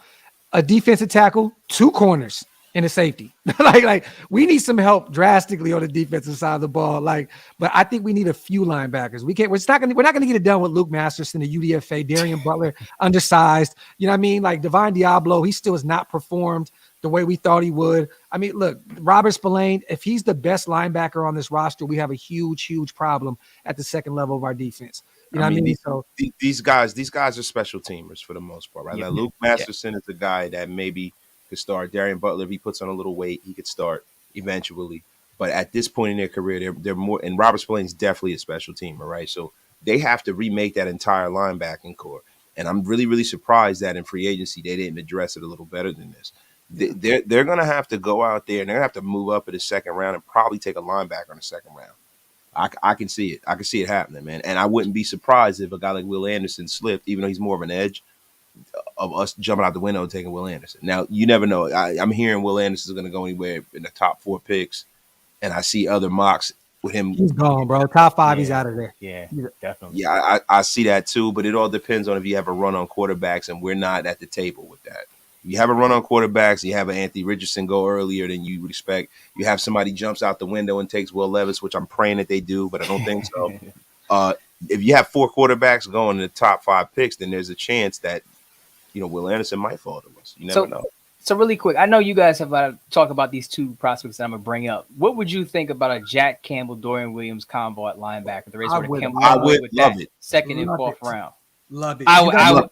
Speaker 1: A defensive tackle, 2 corners, and a safety. like we need some help drastically on the defensive side of the ball. But I think we need a few linebackers. We're not gonna get it done with Luke Masterson, the UDFA, Darian Butler, undersized. You know what I mean? Like Divine Diablo, he still has not performed the way we thought he would. I mean, look, Robert Spillane, if he's the best linebacker on this roster, we have a huge, huge problem at the second level of our defense. You know what I mean? So
Speaker 3: these guys are special teamers for the most part, right? Like Luke Masterson is a guy that maybe could start. Darian Butler, if he puts on a little weight, he could start eventually. But at this point in their career, they're more. And Robert Spillane is definitely a special teamer, right? So they have to remake that entire linebacking core. And I'm really, really surprised that in free agency they didn't address it a little better than this. They're going to have to go out there and they're going to have to move up in the second round and probably take a linebacker in the second round. I can see it. I can see it happening, man. And I wouldn't be surprised if a guy like Will Anderson slipped, even though he's more of an edge, of us jumping out the window and taking Will Anderson. Now, you never know. I'm hearing Will Anderson is going to go anywhere in the top 4 picks, and I see other mocks with him.
Speaker 1: He's gone, bro. Top 5, he's out of there.
Speaker 4: Yeah, definitely.
Speaker 3: Yeah, I see that too, but it all depends on if you have a run on quarterbacks, and we're not at the table with that. You have a run on quarterbacks, you have an Anthony Richardson go earlier than you would expect. You have somebody jumps out the window and takes Will Levis, which I'm praying that they do, but I don't think so. If you have 4 quarterbacks going in the top 5 picks, then there's a chance that, Will Anderson might fall to us. You never know.
Speaker 4: So really quick, I know you guys have talked about these 2 prospects that I'm going to bring up. What would you think about a Jack Campbell, Dorian Williams combo at linebacker?
Speaker 3: I would love it.
Speaker 4: Second and 4th round.
Speaker 1: Love it. I would.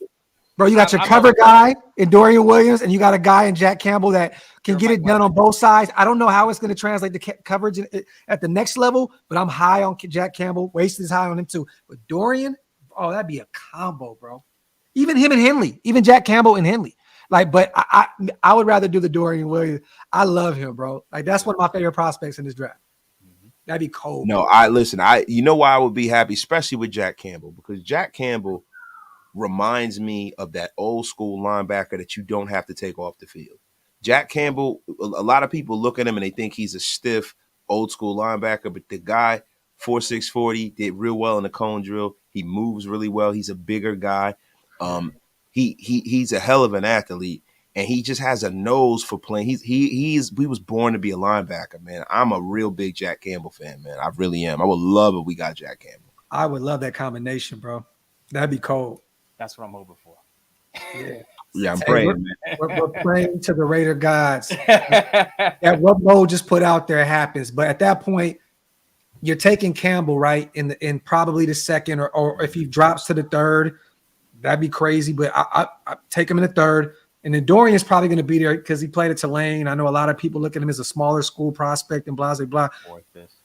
Speaker 1: Bro, you got your cover guy in Dorian Williams, and you got a guy in Jack Campbell that can get it done on both sides. I don't know how it's going to translate to coverage at the next level, but I'm high on Jack Campbell. Wasted is high on him too. But Dorian, that'd be a combo, bro. Even him and Henley, even Jack Campbell and Henley. But I would rather do the Dorian Williams. I love him, bro. That's one of my favorite prospects in this draft. That'd be cold.
Speaker 3: No, you know why I would be happy, especially with Jack Campbell, because Jack Campbell reminds me of that old school linebacker that you don't have to take off the field. Jack Campbell, a lot of people look at him and they think he's a stiff old school linebacker, but the guy, 4'6", 40, did real well in the cone drill. He moves really well. He's a bigger guy. He's a hell of an athlete, and he just has a nose for playing. He was born to be a linebacker, man. I'm a real big Jack Campbell fan, man. I really am. I would love if we got Jack Campbell.
Speaker 1: I would love that combination, bro. That'd be cold.
Speaker 4: That's what I'm hoping for.
Speaker 3: Yeah, I'm praying, man.
Speaker 1: We're praying to the Raider gods that what Mo just put out there happens. But at that point, you're taking Campbell, right, in probably the second, or if he drops to the third, that'd be crazy. But I take him in the third. And then Dorian is probably going to be there because he played at Tulane. I know a lot of people look at him as a smaller school prospect and blah, blah, blah.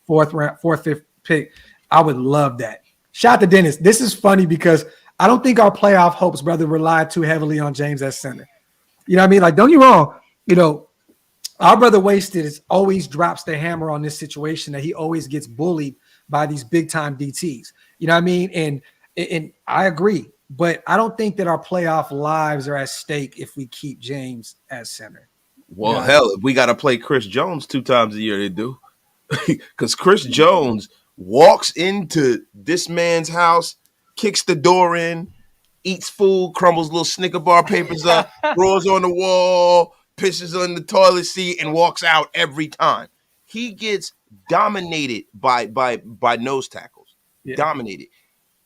Speaker 1: Fourth, fifth pick. I would love that. Shout out to Dennis. This is funny because I don't think our playoff hopes, brother, rely too heavily on James at center. You know what I mean? Like, don't get me wrong. Our brother Wasted always drops the hammer on this situation that he always gets bullied by these big time DTs. You know what I mean? And I agree, but I don't think that our playoff lives are at stake if we keep James as center.
Speaker 3: Well, hell, if we got to play Chris Jones 2 times a year, they do. Because Chris Jones walks into this man's house, kicks the door in, eats food, crumbles little Snicker bar papers up, throws on the wall, pisses on the toilet seat, and walks out every time. He gets dominated by nose tackles. Yeah. Dominated.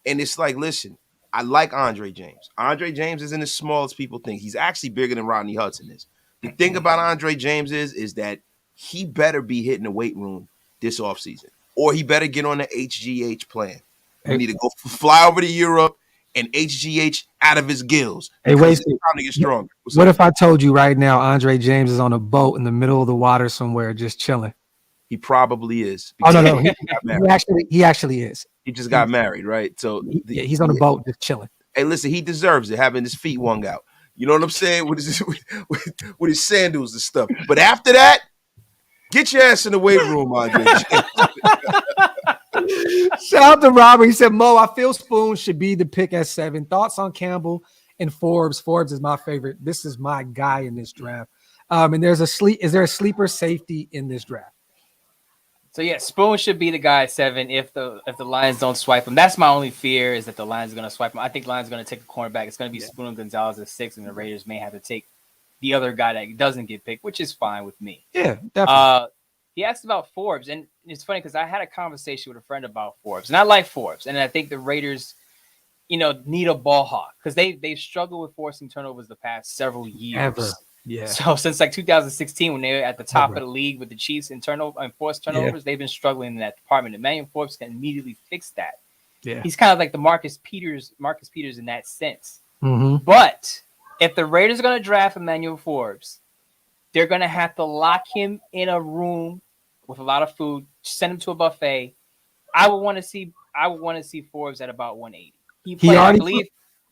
Speaker 3: And it's like, listen, I like Andre James. Andre James isn't as small as people think. He's actually bigger than Rodney Hudson is. The thing about Andre James is that he better be hitting the weight room this offseason, or he better get on the HGH plan. We need to go fly over to Europe and HGH out of his gills.
Speaker 1: Hey, wait,
Speaker 3: it's time to get stronger.
Speaker 1: What if I told you right now Andre James is on a boat in the middle of the water somewhere just chilling?
Speaker 3: He probably is.
Speaker 1: Oh, no. He actually is.
Speaker 3: He just got married, right? So
Speaker 1: he's on a boat just chilling.
Speaker 3: Hey, listen, he deserves it, having his feet wrung out. You know what I'm saying? With his sandals and stuff. But after that, get your ass in the weight room, Andre.
Speaker 1: Shout out to Robert. He said, Mo, I feel Spoon should be the pick at 7. Thoughts on Campbell and Forbes? Forbes is my favorite. This is my guy in this draft. And is there a sleeper safety in this draft?
Speaker 4: So yeah, Spoon should be the guy at 7 if the Lions don't swipe him. That's my only fear, is that the Lions are going to swipe him. I think the Lions are going to take a cornerback. It's going to be Spoon Gonzalez at 6, and the Raiders may have to take the other guy that doesn't get picked, which is fine with me.
Speaker 1: Yeah, definitely.
Speaker 4: He asked about Forbes, and it's funny because I had a conversation with a friend about Forbes, and I like Forbes, and I think the Raiders, need a ball hawk because they've struggled with forcing turnovers the past several years.
Speaker 1: Ever. Yeah.
Speaker 4: So since like 2016, when they were at the top of the league with the Chiefs in forced turnovers, they've been struggling in that department. Emmanuel Forbes can immediately fix that.
Speaker 1: Yeah.
Speaker 4: He's kind of like the Marcus Peters in that sense.
Speaker 1: Mm-hmm.
Speaker 4: But if the Raiders are going to draft Emmanuel Forbes, they're going to have to lock him in a room with a lot of food, send him to a buffet. I would want to see Forbes at about 180. I believe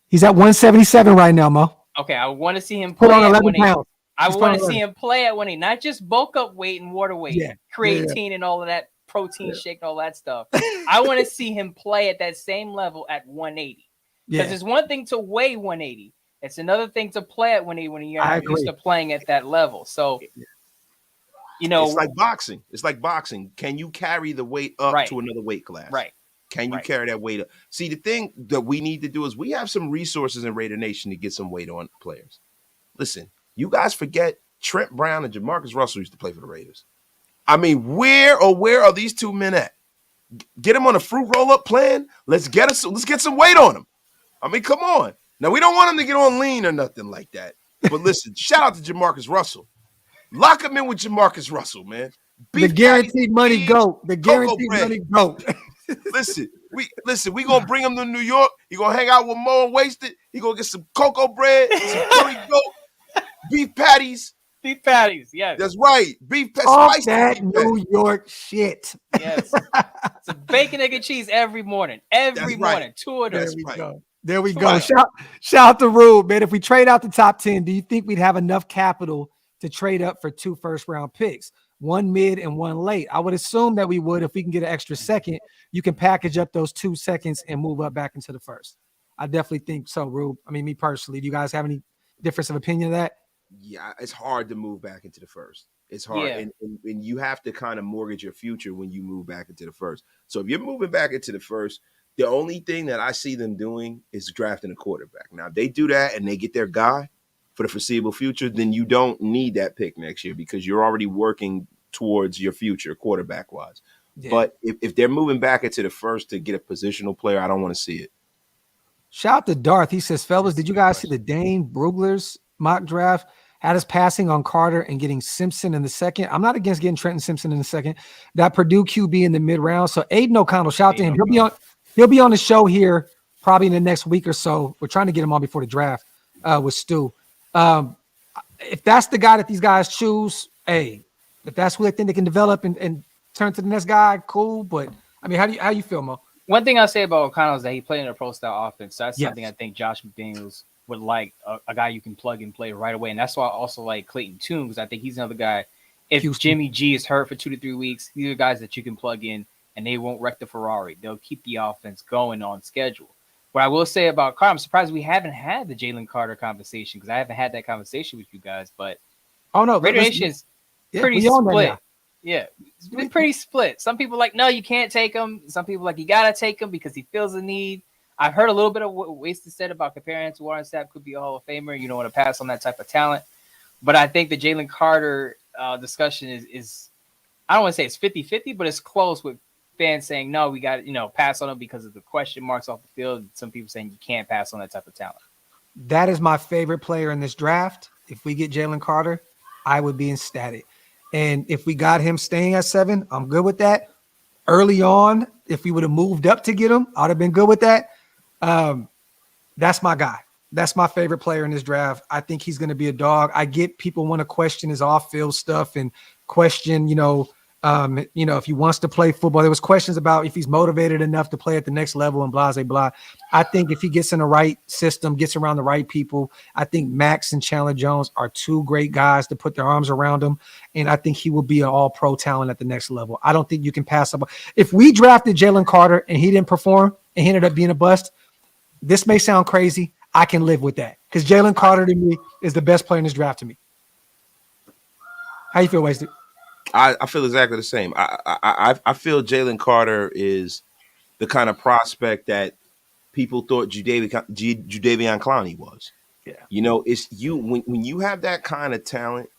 Speaker 1: he's at 177 right now, Mo.
Speaker 4: Okay, I want to see him
Speaker 1: put on 11 pounds.
Speaker 4: I want to see him play at 180, not just bulk up weight and water weight, creatine and all of that protein shake and all that stuff. I want to see him play at that same level at 180. Because it's one thing to weigh 180. It's another thing to play at 180 when you're not used to playing at that level. So,
Speaker 3: it's like boxing. It's like boxing. Can you carry the weight up to another weight class?
Speaker 4: Right.
Speaker 3: Can you carry that weight up? See, the thing that we need to do is we have some resources in Raider Nation to get some weight on players. Listen, you guys forget Trent Brown and Jamarcus Russell used to play for the Raiders. I mean, where are these two men at? Get them on a fruit roll-up plan. Let's get some weight on them. I mean, come on. Now, we don't want them to get on lean or nothing like that. But listen, shout out to Jamarcus Russell. Lock him in with Jamarcus Russell, man.
Speaker 1: The guaranteed money goat. The guaranteed money goat.
Speaker 3: Listen, we gonna bring him to New York. He gonna hang out with Moen Wasted. He gonna get some cocoa bread, some curry goat, beef patties.
Speaker 4: Beef patties, yes.
Speaker 3: That's right. Beef patties.
Speaker 1: All that New York shit.
Speaker 4: Yes. Some bacon, egg, and cheese every morning. Every morning. 2 of those.
Speaker 1: There we go. Shout out to Rube, man. If we trade out the top 10, do you think we'd have enough capital to trade up for 2 first-round picks? 1 mid and 1 late. I would assume that we would. If we can get an extra second, you can package up those 2 seconds and move up back into the first. I definitely think so, Rube. I mean, me personally. Do you guys have any difference of opinion of that?
Speaker 3: Yeah, it's hard to move back into the first. It's hard.
Speaker 4: Yeah.
Speaker 3: And you have to kind of mortgage your future when you move back into the first. So if you're moving back into the first, the only thing that I see them doing is drafting a quarterback. Now, if they do that and they get their guy for the foreseeable future, then you don't need that pick next year because you're already working towards your future quarterback-wise. Yeah. But if they're moving back into the first to get a positional player, I don't want to see it.
Speaker 1: Shout out to Darth. He says, fellas, did you guys see the Dane Brugler's mock draft? Had us passing on Carter and getting Simpson in the second. I'm not against getting Trenton Simpson in the second. That Purdue QB in the mid-round. So Aiden O'Connell, shout out to him. He'll be on the show here probably in the next week or so. We're trying to get him on before the draft with Stu. If that's the guy that these guys choose, hey, if that's who they think they can develop and turn to the next guy, cool. But I mean, how you feel, Mo?
Speaker 4: One thing I'll say about O'Connell is that he played in a pro style offense. So that's something I think Josh McDaniels would like, a guy you can plug and play right away. And that's why I also like Clayton Tune, because I think he's another guy. If Jimmy G is hurt for 2 to 3 weeks, these are guys that you can plug in and they won't wreck the Ferrari. They'll keep the offense going on schedule. What I will say about Carter, I'm surprised we haven't had the Jalen Carter conversation because I haven't had that conversation with you guys. But Raider Nation is pretty split. Yeah, it's been pretty split. Some people like, no, you can't take him. Some people like, you gotta take him because he feels the need. I've heard a little bit of what Wasted said about comparing him to Warren Sapp could be a Hall of Famer. You don't want to pass on that type of talent. But I think the Jalen Carter discussion is I don't want to say it's 50-50, but it's close with fans saying, no, we got to, pass on him because of the question marks off the field. Some people saying you can't pass on that type of talent.
Speaker 1: That is my favorite player in this draft. If we get Jalen Carter, I would be ecstatic. And if we got him staying at 7, I'm good with that. Early on, if we would have moved up to get him, I'd have been good with that. That's my guy. That's my favorite player in this draft. I think he's going to be a dog. I get people want to question his off-field stuff and question, if he wants to play football. There was questions about if he's motivated enough to play at the next level and blah, blah, blah. I think if he gets in the right system, gets around the right people, I think Max and Chandler Jones are 2 great guys to put their arms around him. And I think he will be an all-pro talent at the next level. I don't think you can pass up. If we drafted Jalen Carter and he didn't perform and he ended up being a bust, this may sound crazy. I can live with that because Jalen Carter to me is the best player in this draft to me. How you feel, Wasted?
Speaker 3: I feel exactly the same. I feel Jalen Carter is the kind of prospect that people thought Jadeveon Clowney was.
Speaker 1: Yeah.
Speaker 3: It's you when you have that kind of talent,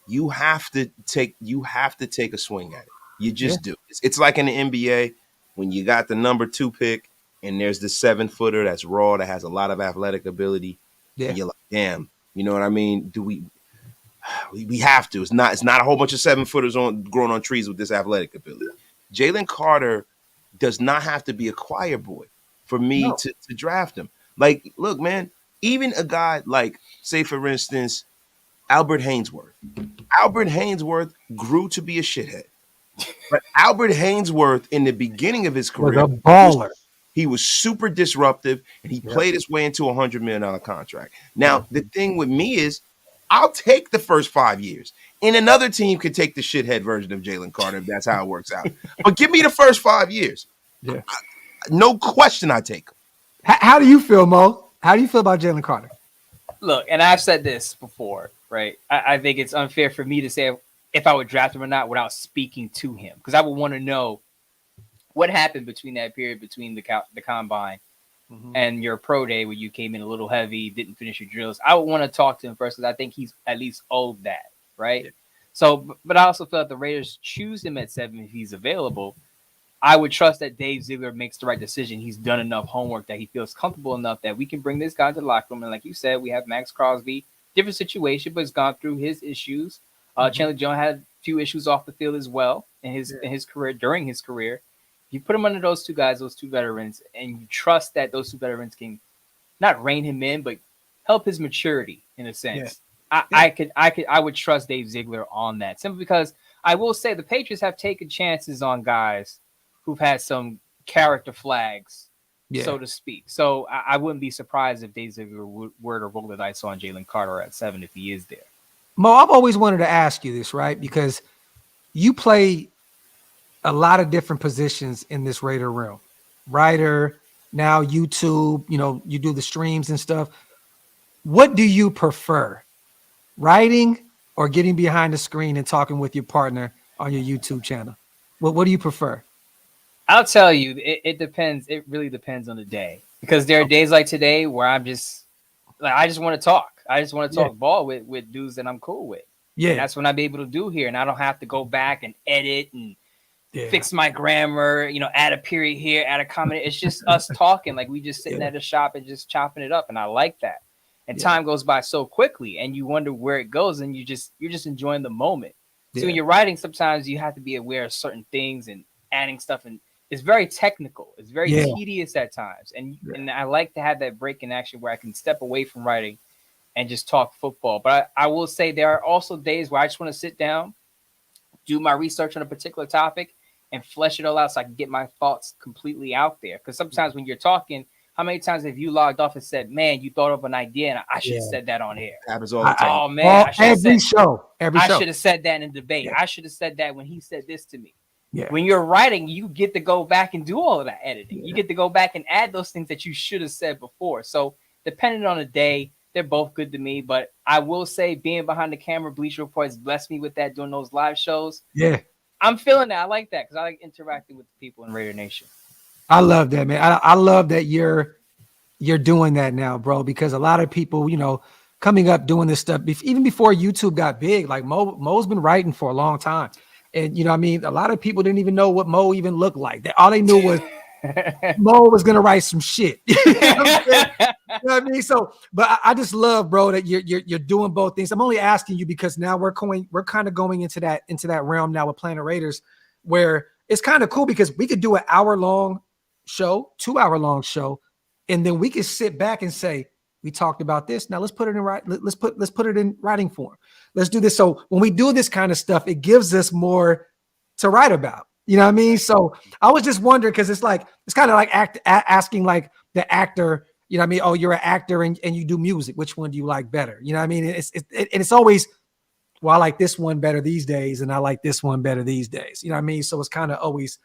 Speaker 3: you have to take a swing at it. You just do. It's like in the NBA when you got the number 2 pick and there's the 7-footer that's raw that has a lot of athletic ability. Yeah. And you're like, damn, you know what I mean? Do we have to. It's not a whole bunch of 7-footers growing on trees with this athletic ability. Jalen Carter does not have to be a choir boy for me to draft him. Like, look, man, even a guy like, say, for instance, Albert Haynesworth. Albert Haynesworth grew to be a shithead. But Albert Haynesworth, in the beginning of his career,
Speaker 1: was a baller.
Speaker 3: He was super disruptive, and he played his way into a $100 million contract. Now, the thing with me is, I'll take the first 5 years. And another team could take the shithead version of Jalen Carter if that's how it works out. But give me the first 5 years.
Speaker 1: Yeah.
Speaker 3: No question I take him.
Speaker 1: How do you feel, Mo? How do you feel about Jalen Carter?
Speaker 4: Look, and I've said this before, right? I think it's unfair for me to say if I would draft him or not without speaking to him. Because I would want to know what happened between that period between the combine and your pro day where you came in a little heavy, didn't finish your drills. I would want to talk to him first because I think he's at least owed that, right? Yeah. So, but I also feel like the Raiders choose him at 7 if he's available. I would trust that Dave Ziegler makes the right decision. He's done enough homework that he feels comfortable enough that we can bring this guy to the locker room. And like you said, we have Max Crosby, different situation, but he's gone through his issues. Chandler Jones had a few issues off the field as well in his career, during his career. You put him under those 2 guys, those 2 veterans, and you trust that those 2 veterans can not rein him in, but help his maturity in a sense. Yeah. I would trust Dave Ziegler on that simply because I will say the Patriots have taken chances on guys who've had some character flags, so to speak. So I wouldn't be surprised if Dave Ziegler were to roll the dice on Jalen Carter at 7 if he is there.
Speaker 1: Mo, I've always wanted to ask you this, right? Because you play a lot of different positions in this Raider realm. Writer, now YouTube, you do the streams and stuff. What do you prefer? Writing or getting behind the screen and talking with your partner on your YouTube channel? What do you prefer?
Speaker 4: I'll tell you, it depends. It really depends on the day. Because there are days like today where I just want to talk. I just want to talk ball with dudes that I'm cool with. Yeah. And that's what I'm able to do here. And I don't have to go back and edit and fix my grammar, add a period here, add a comment. It's just us talking. Like we just sitting at a shop and just chopping it up. And I like that. And time goes by so quickly and you wonder where it goes and you're just enjoying the moment. So when you're writing, sometimes you have to be aware of certain things and adding stuff. And it's very technical. It's very tedious at times. And I like to have that break in action where I can step away from writing and just talk football. But I will say there are also days where I just want to sit down, do my research on a particular topic, and flesh it all out so I can get my thoughts completely out there. Because sometimes when you're talking, how many times have you logged off and said, man, you thought of an idea and I should have said that on air?
Speaker 3: Happens all the time.
Speaker 4: Oh, man.
Speaker 1: Every show.
Speaker 4: I should have said that in a debate. I should have said that when he said this to me.
Speaker 1: Yeah.
Speaker 4: When you're writing, you get to go back and do all of that editing.
Speaker 1: Yeah.
Speaker 4: You get to go back and add those things that you should have said before. So depending on the day, they're both good to me. But I will say being behind the camera, Bleacher Report has blessed me with that doing those live shows.
Speaker 1: Yeah.
Speaker 4: I'm feeling that. I like that because I like interacting with the people in Raider Nation.
Speaker 1: I love that, man. I love that you're doing that now, bro, because a lot of people, you know, coming up doing this stuff, even before YouTube got big, like Mo's been writing for a long time. And, you know, I mean, a lot of people didn't even know what Mo even looked like. All they knew was Mo was going to write some shit. You know what I mean? So, but I just love, bro, that you're doing both things. I'm only asking you because now we're kind of going into that realm now with Planet Raiders, where it's kind of cool because we could do an hour-long show, 2-hour-long show, and then we could sit back and say, we talked about this. Now let's put it in let's put it in writing form. Let's do this. So when we do this kind of stuff, it gives us more to write about. You know what I mean? So I was just wondering because it's kind of like asking like the actor. You know what I mean? Oh, you're an actor and you do music. Which one do you like better? You know what I mean? It's always, well, I like this one better these days, and I like this one better these days. You know what I mean? So it's kind of always,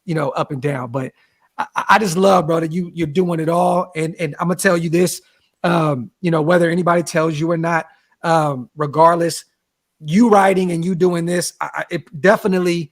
Speaker 1: you know, up and down. But I just love, bro, that you're doing it all. And I'm gonna tell you this. You know, whether anybody tells you or not, regardless, you writing and you doing this, it definitely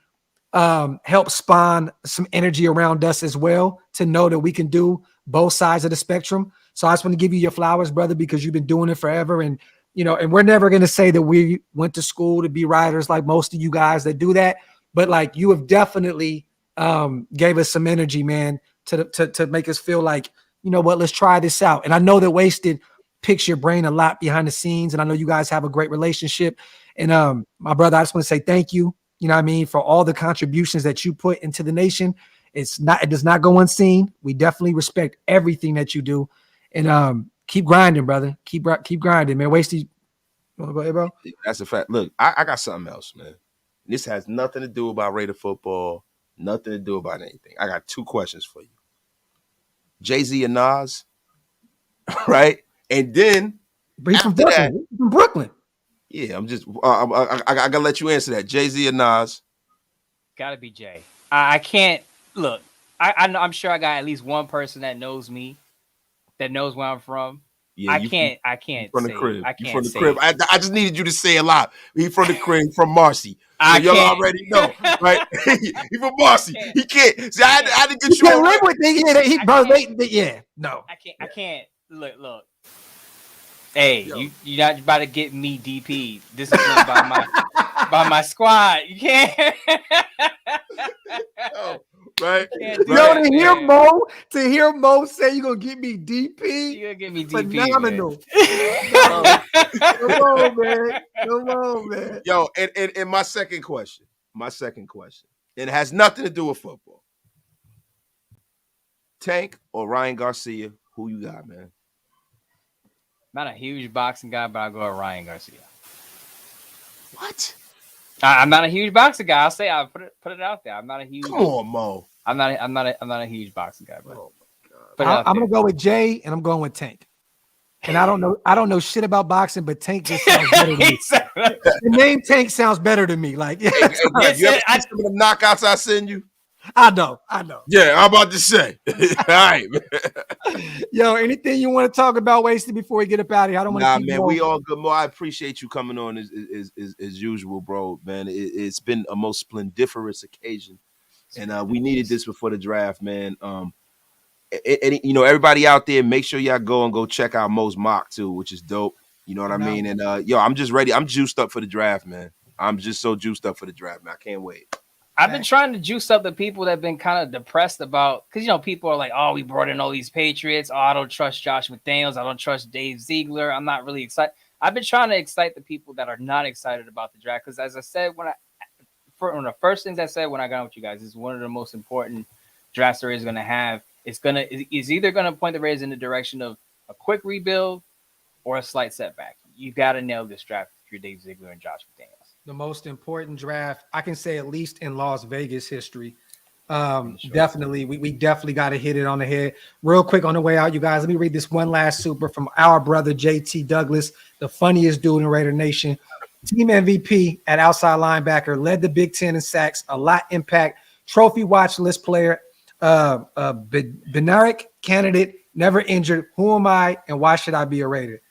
Speaker 1: helps spawn some energy around us as well to know that we can do both sides of the spectrum. So I just want to give you your flowers, brother, because you've been doing it forever. And, you know, and we're never going to say that we went to school to be writers like most of you guys that do that. But like you have definitely gave us some energy, man, to make us feel like, you know what, let's try this out. And I know that Wasted picks your brain a lot behind the scenes. And I know you guys have a great relationship. And my brother, I just want to say thank you. You know what I mean? For all the contributions that you put into the nation. It does not go unseen. We definitely respect everything that you do. And keep grinding, brother. Keep grinding, man. Wasted. You want to go ahead, bro?
Speaker 3: That's a fact. Look, I got something else, man. This has nothing to do about Raider football, nothing to do about anything. I got 2 questions for you. Jay-Z and Nas, right? And then
Speaker 1: But he's from Brooklyn. He's from Brooklyn.
Speaker 3: Yeah, I'm just I gotta let you answer that. Jay-Z and Nas.
Speaker 4: Gotta be Jay. I can't look. I'm sure I got at least one person that knows me, that knows where I'm from.
Speaker 3: Yeah,
Speaker 4: I can't
Speaker 3: from the
Speaker 4: say,
Speaker 3: crib.
Speaker 4: I can't
Speaker 3: from the
Speaker 4: say
Speaker 3: crib. I just needed you to say a lot. He from the crib, from Marcy. So y'all already know, right? He from Marcy. He can't. See, I had to get you on.
Speaker 1: Live with it. Yeah, no.
Speaker 4: I can't. Look. Hey, you're not about to get me DP. This is by my squad. You can't.
Speaker 3: Right.
Speaker 1: To hear Mo say you're gonna get me DP.
Speaker 4: You're gonna get me DP.
Speaker 1: Phenomenal. Come on, man.
Speaker 3: Yo, and my second question. And it has nothing to do with football. Tank or Ryan Garcia, who you got, man?
Speaker 4: Not a huge boxing guy, but I'll go with Ryan Garcia.
Speaker 3: What?
Speaker 4: I'm not a huge boxing guy. I'll put it out there. I'm not a huge.
Speaker 3: Come on, Mo.
Speaker 4: I'm not a huge boxing guy, bro.
Speaker 3: Oh my God.
Speaker 1: I'm gonna go with Jay, and I'm going with Tank. And I don't know shit about boxing, but Tank just sounds better to me. The name Tank sounds better to me. Like,
Speaker 3: you ever see some of the knockouts I send you?
Speaker 1: I know.
Speaker 3: Yeah, I'm about to say. All right, man.
Speaker 1: Yo, anything you want to talk about, Wasted, before we get up out of here? I don't want to keep
Speaker 3: man, we all good. Mo, I appreciate you coming on as usual, bro. Man, it's been a most splendiferous occasion, and we needed this before the draft, man. You know, everybody out there, make sure y'all go check out Mo's mock too, which is dope. You know what I mean? And I'm just ready. I'm juiced up for the draft, man. I'm just so juiced up for the draft, man. I can't wait.
Speaker 4: I've been trying to juice up the people that have been kind of depressed about, because, you know, people are like, oh, we brought in all these Patriots. Oh, I don't trust Josh McDaniels. I don't trust Dave Ziegler. I'm not really excited. I've been trying to excite the people that are not excited about the draft. Because as I said, one of the first things I said when I got on with you guys is one of the most important drafts there is going to have. It's either going to point the Raiders in the direction of a quick rebuild or a slight setback. You got to nail this draft if you're Dave Ziegler and Josh McDaniels.
Speaker 1: The most important draft, I can say, at least in Las Vegas history. Definitely. We definitely got to hit it on the head. Real quick on the way out, you guys, let me read this one last super from our brother, JT Douglas, the funniest dude in Raider Nation. Team MVP at outside linebacker, led the Big Ten in sacks, a lot impact, trophy watch list player, Benaric candidate, never injured. Who am I and why should I be a Raider?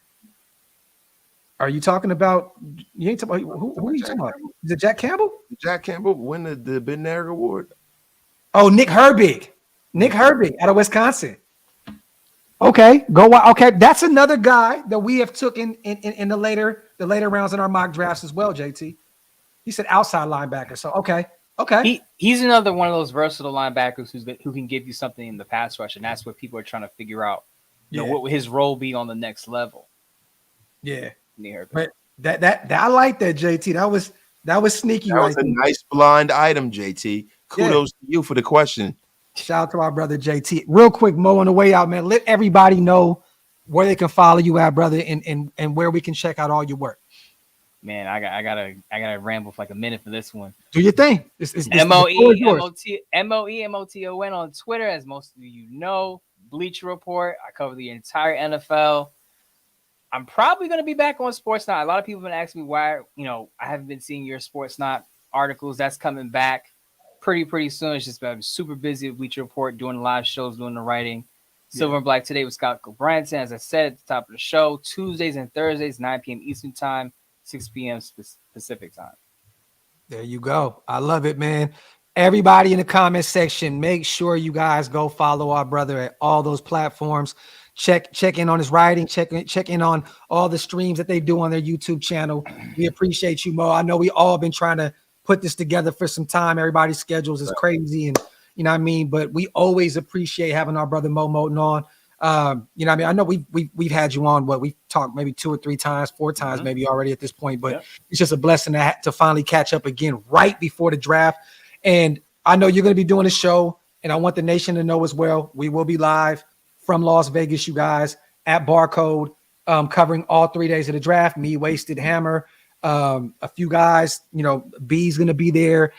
Speaker 1: Are you talking about? You ain't talking about who are you talking about? Is it Jack Campbell?
Speaker 3: Jack Campbell win the Bednarik Award.
Speaker 1: Oh, Nick Herbig. Nick Herbig out of Wisconsin. Okay, okay, that's another guy that we have took in the later rounds in our mock drafts as well. JT, he said outside linebacker. So okay.
Speaker 4: He's another one of those versatile linebackers who can give you something in the pass rush, and that's what people are trying to figure out. You know, what would his role be on the next level?
Speaker 1: Yeah.
Speaker 4: But
Speaker 1: that I like that, JT. That was sneaky.
Speaker 3: That was a nice blind item, JT. Kudos to you for the question.
Speaker 1: Shout out to our brother JT. Real quick, Mo, on the way out, man. Let everybody know where they can follow you at, brother, and where we can check out all your work.
Speaker 4: Man, I gotta ramble for like a minute for this one.
Speaker 1: Do your thing.
Speaker 4: MOEMOTON on Twitter, as most of you know. Bleacher Report. I cover the entire NFL. I'm probably going to be back on Sports Not. A lot of people have been asking me why, I haven't been seeing your Sports Not articles. That's coming back pretty soon. It's just been super busy with Bleacher Report, doing live shows, doing the writing. Silver and Black today with Scott Branson. As I said at the top of the show, Tuesdays and Thursdays, 9 p.m. Eastern Time, 6 p.m. Pacific Time.
Speaker 1: There you go. I love it, man. Everybody in the comment section, make sure you guys go follow our brother at all those platforms. Check in on his writing, check in on all the streams that they do on their YouTube channel. We appreciate you, Mo. I know we all been trying to put this together for some time. Everybody's schedules is crazy, and you know what I mean. But we always appreciate having our brother Mo Moton on. You know what I mean. I know we've had you on. We've talked maybe 2 or 3 times, 4 times maybe already at this point. But it's just a blessing to finally catch up again right before the draft. And I know you're going to be doing a show, and I want the nation to know as well. We will be live from Las Vegas, you guys, at Barcode, covering all 3 days of the draft. Me, Wasted, Hammer, a few guys. B's going to be there.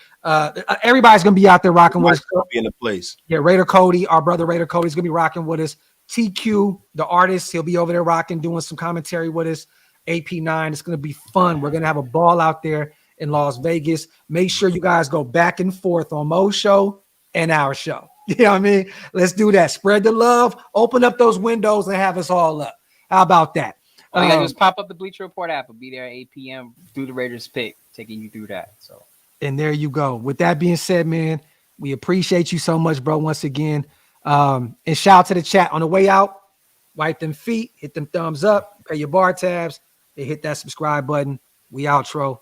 Speaker 1: Everybody's going to be out there rocking with us.
Speaker 3: Be in the place.
Speaker 1: Yeah, Raider Cody, our brother Raider Cody's going to be rocking with us. TQ, the artist, he'll be over there rocking, doing some commentary with us. AP9, it's going to be fun. We're going to have a ball out there in Las Vegas. Make sure you guys go back and forth on Mo's show and our show. You know what I mean? Let's do that. Spread the love. Open up those windows and have us all up. How about that?
Speaker 4: All you gotta do is pop up the Bleacher Report app. It'll be there at 8 p.m. through the Raiders pick, taking you through that. So,
Speaker 1: and there you go. With that being said, man, we appreciate you so much, bro. Once again, and shout out to the chat on the way out. Wipe them feet, hit them thumbs up, pay your bar tabs, and hit that subscribe button. We outro.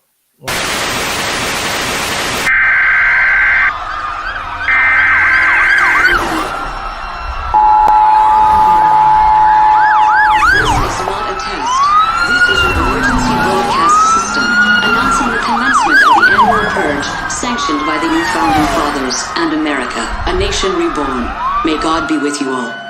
Speaker 2: Sanctioned by the new founding fathers and America, a nation reborn. May God be with you all.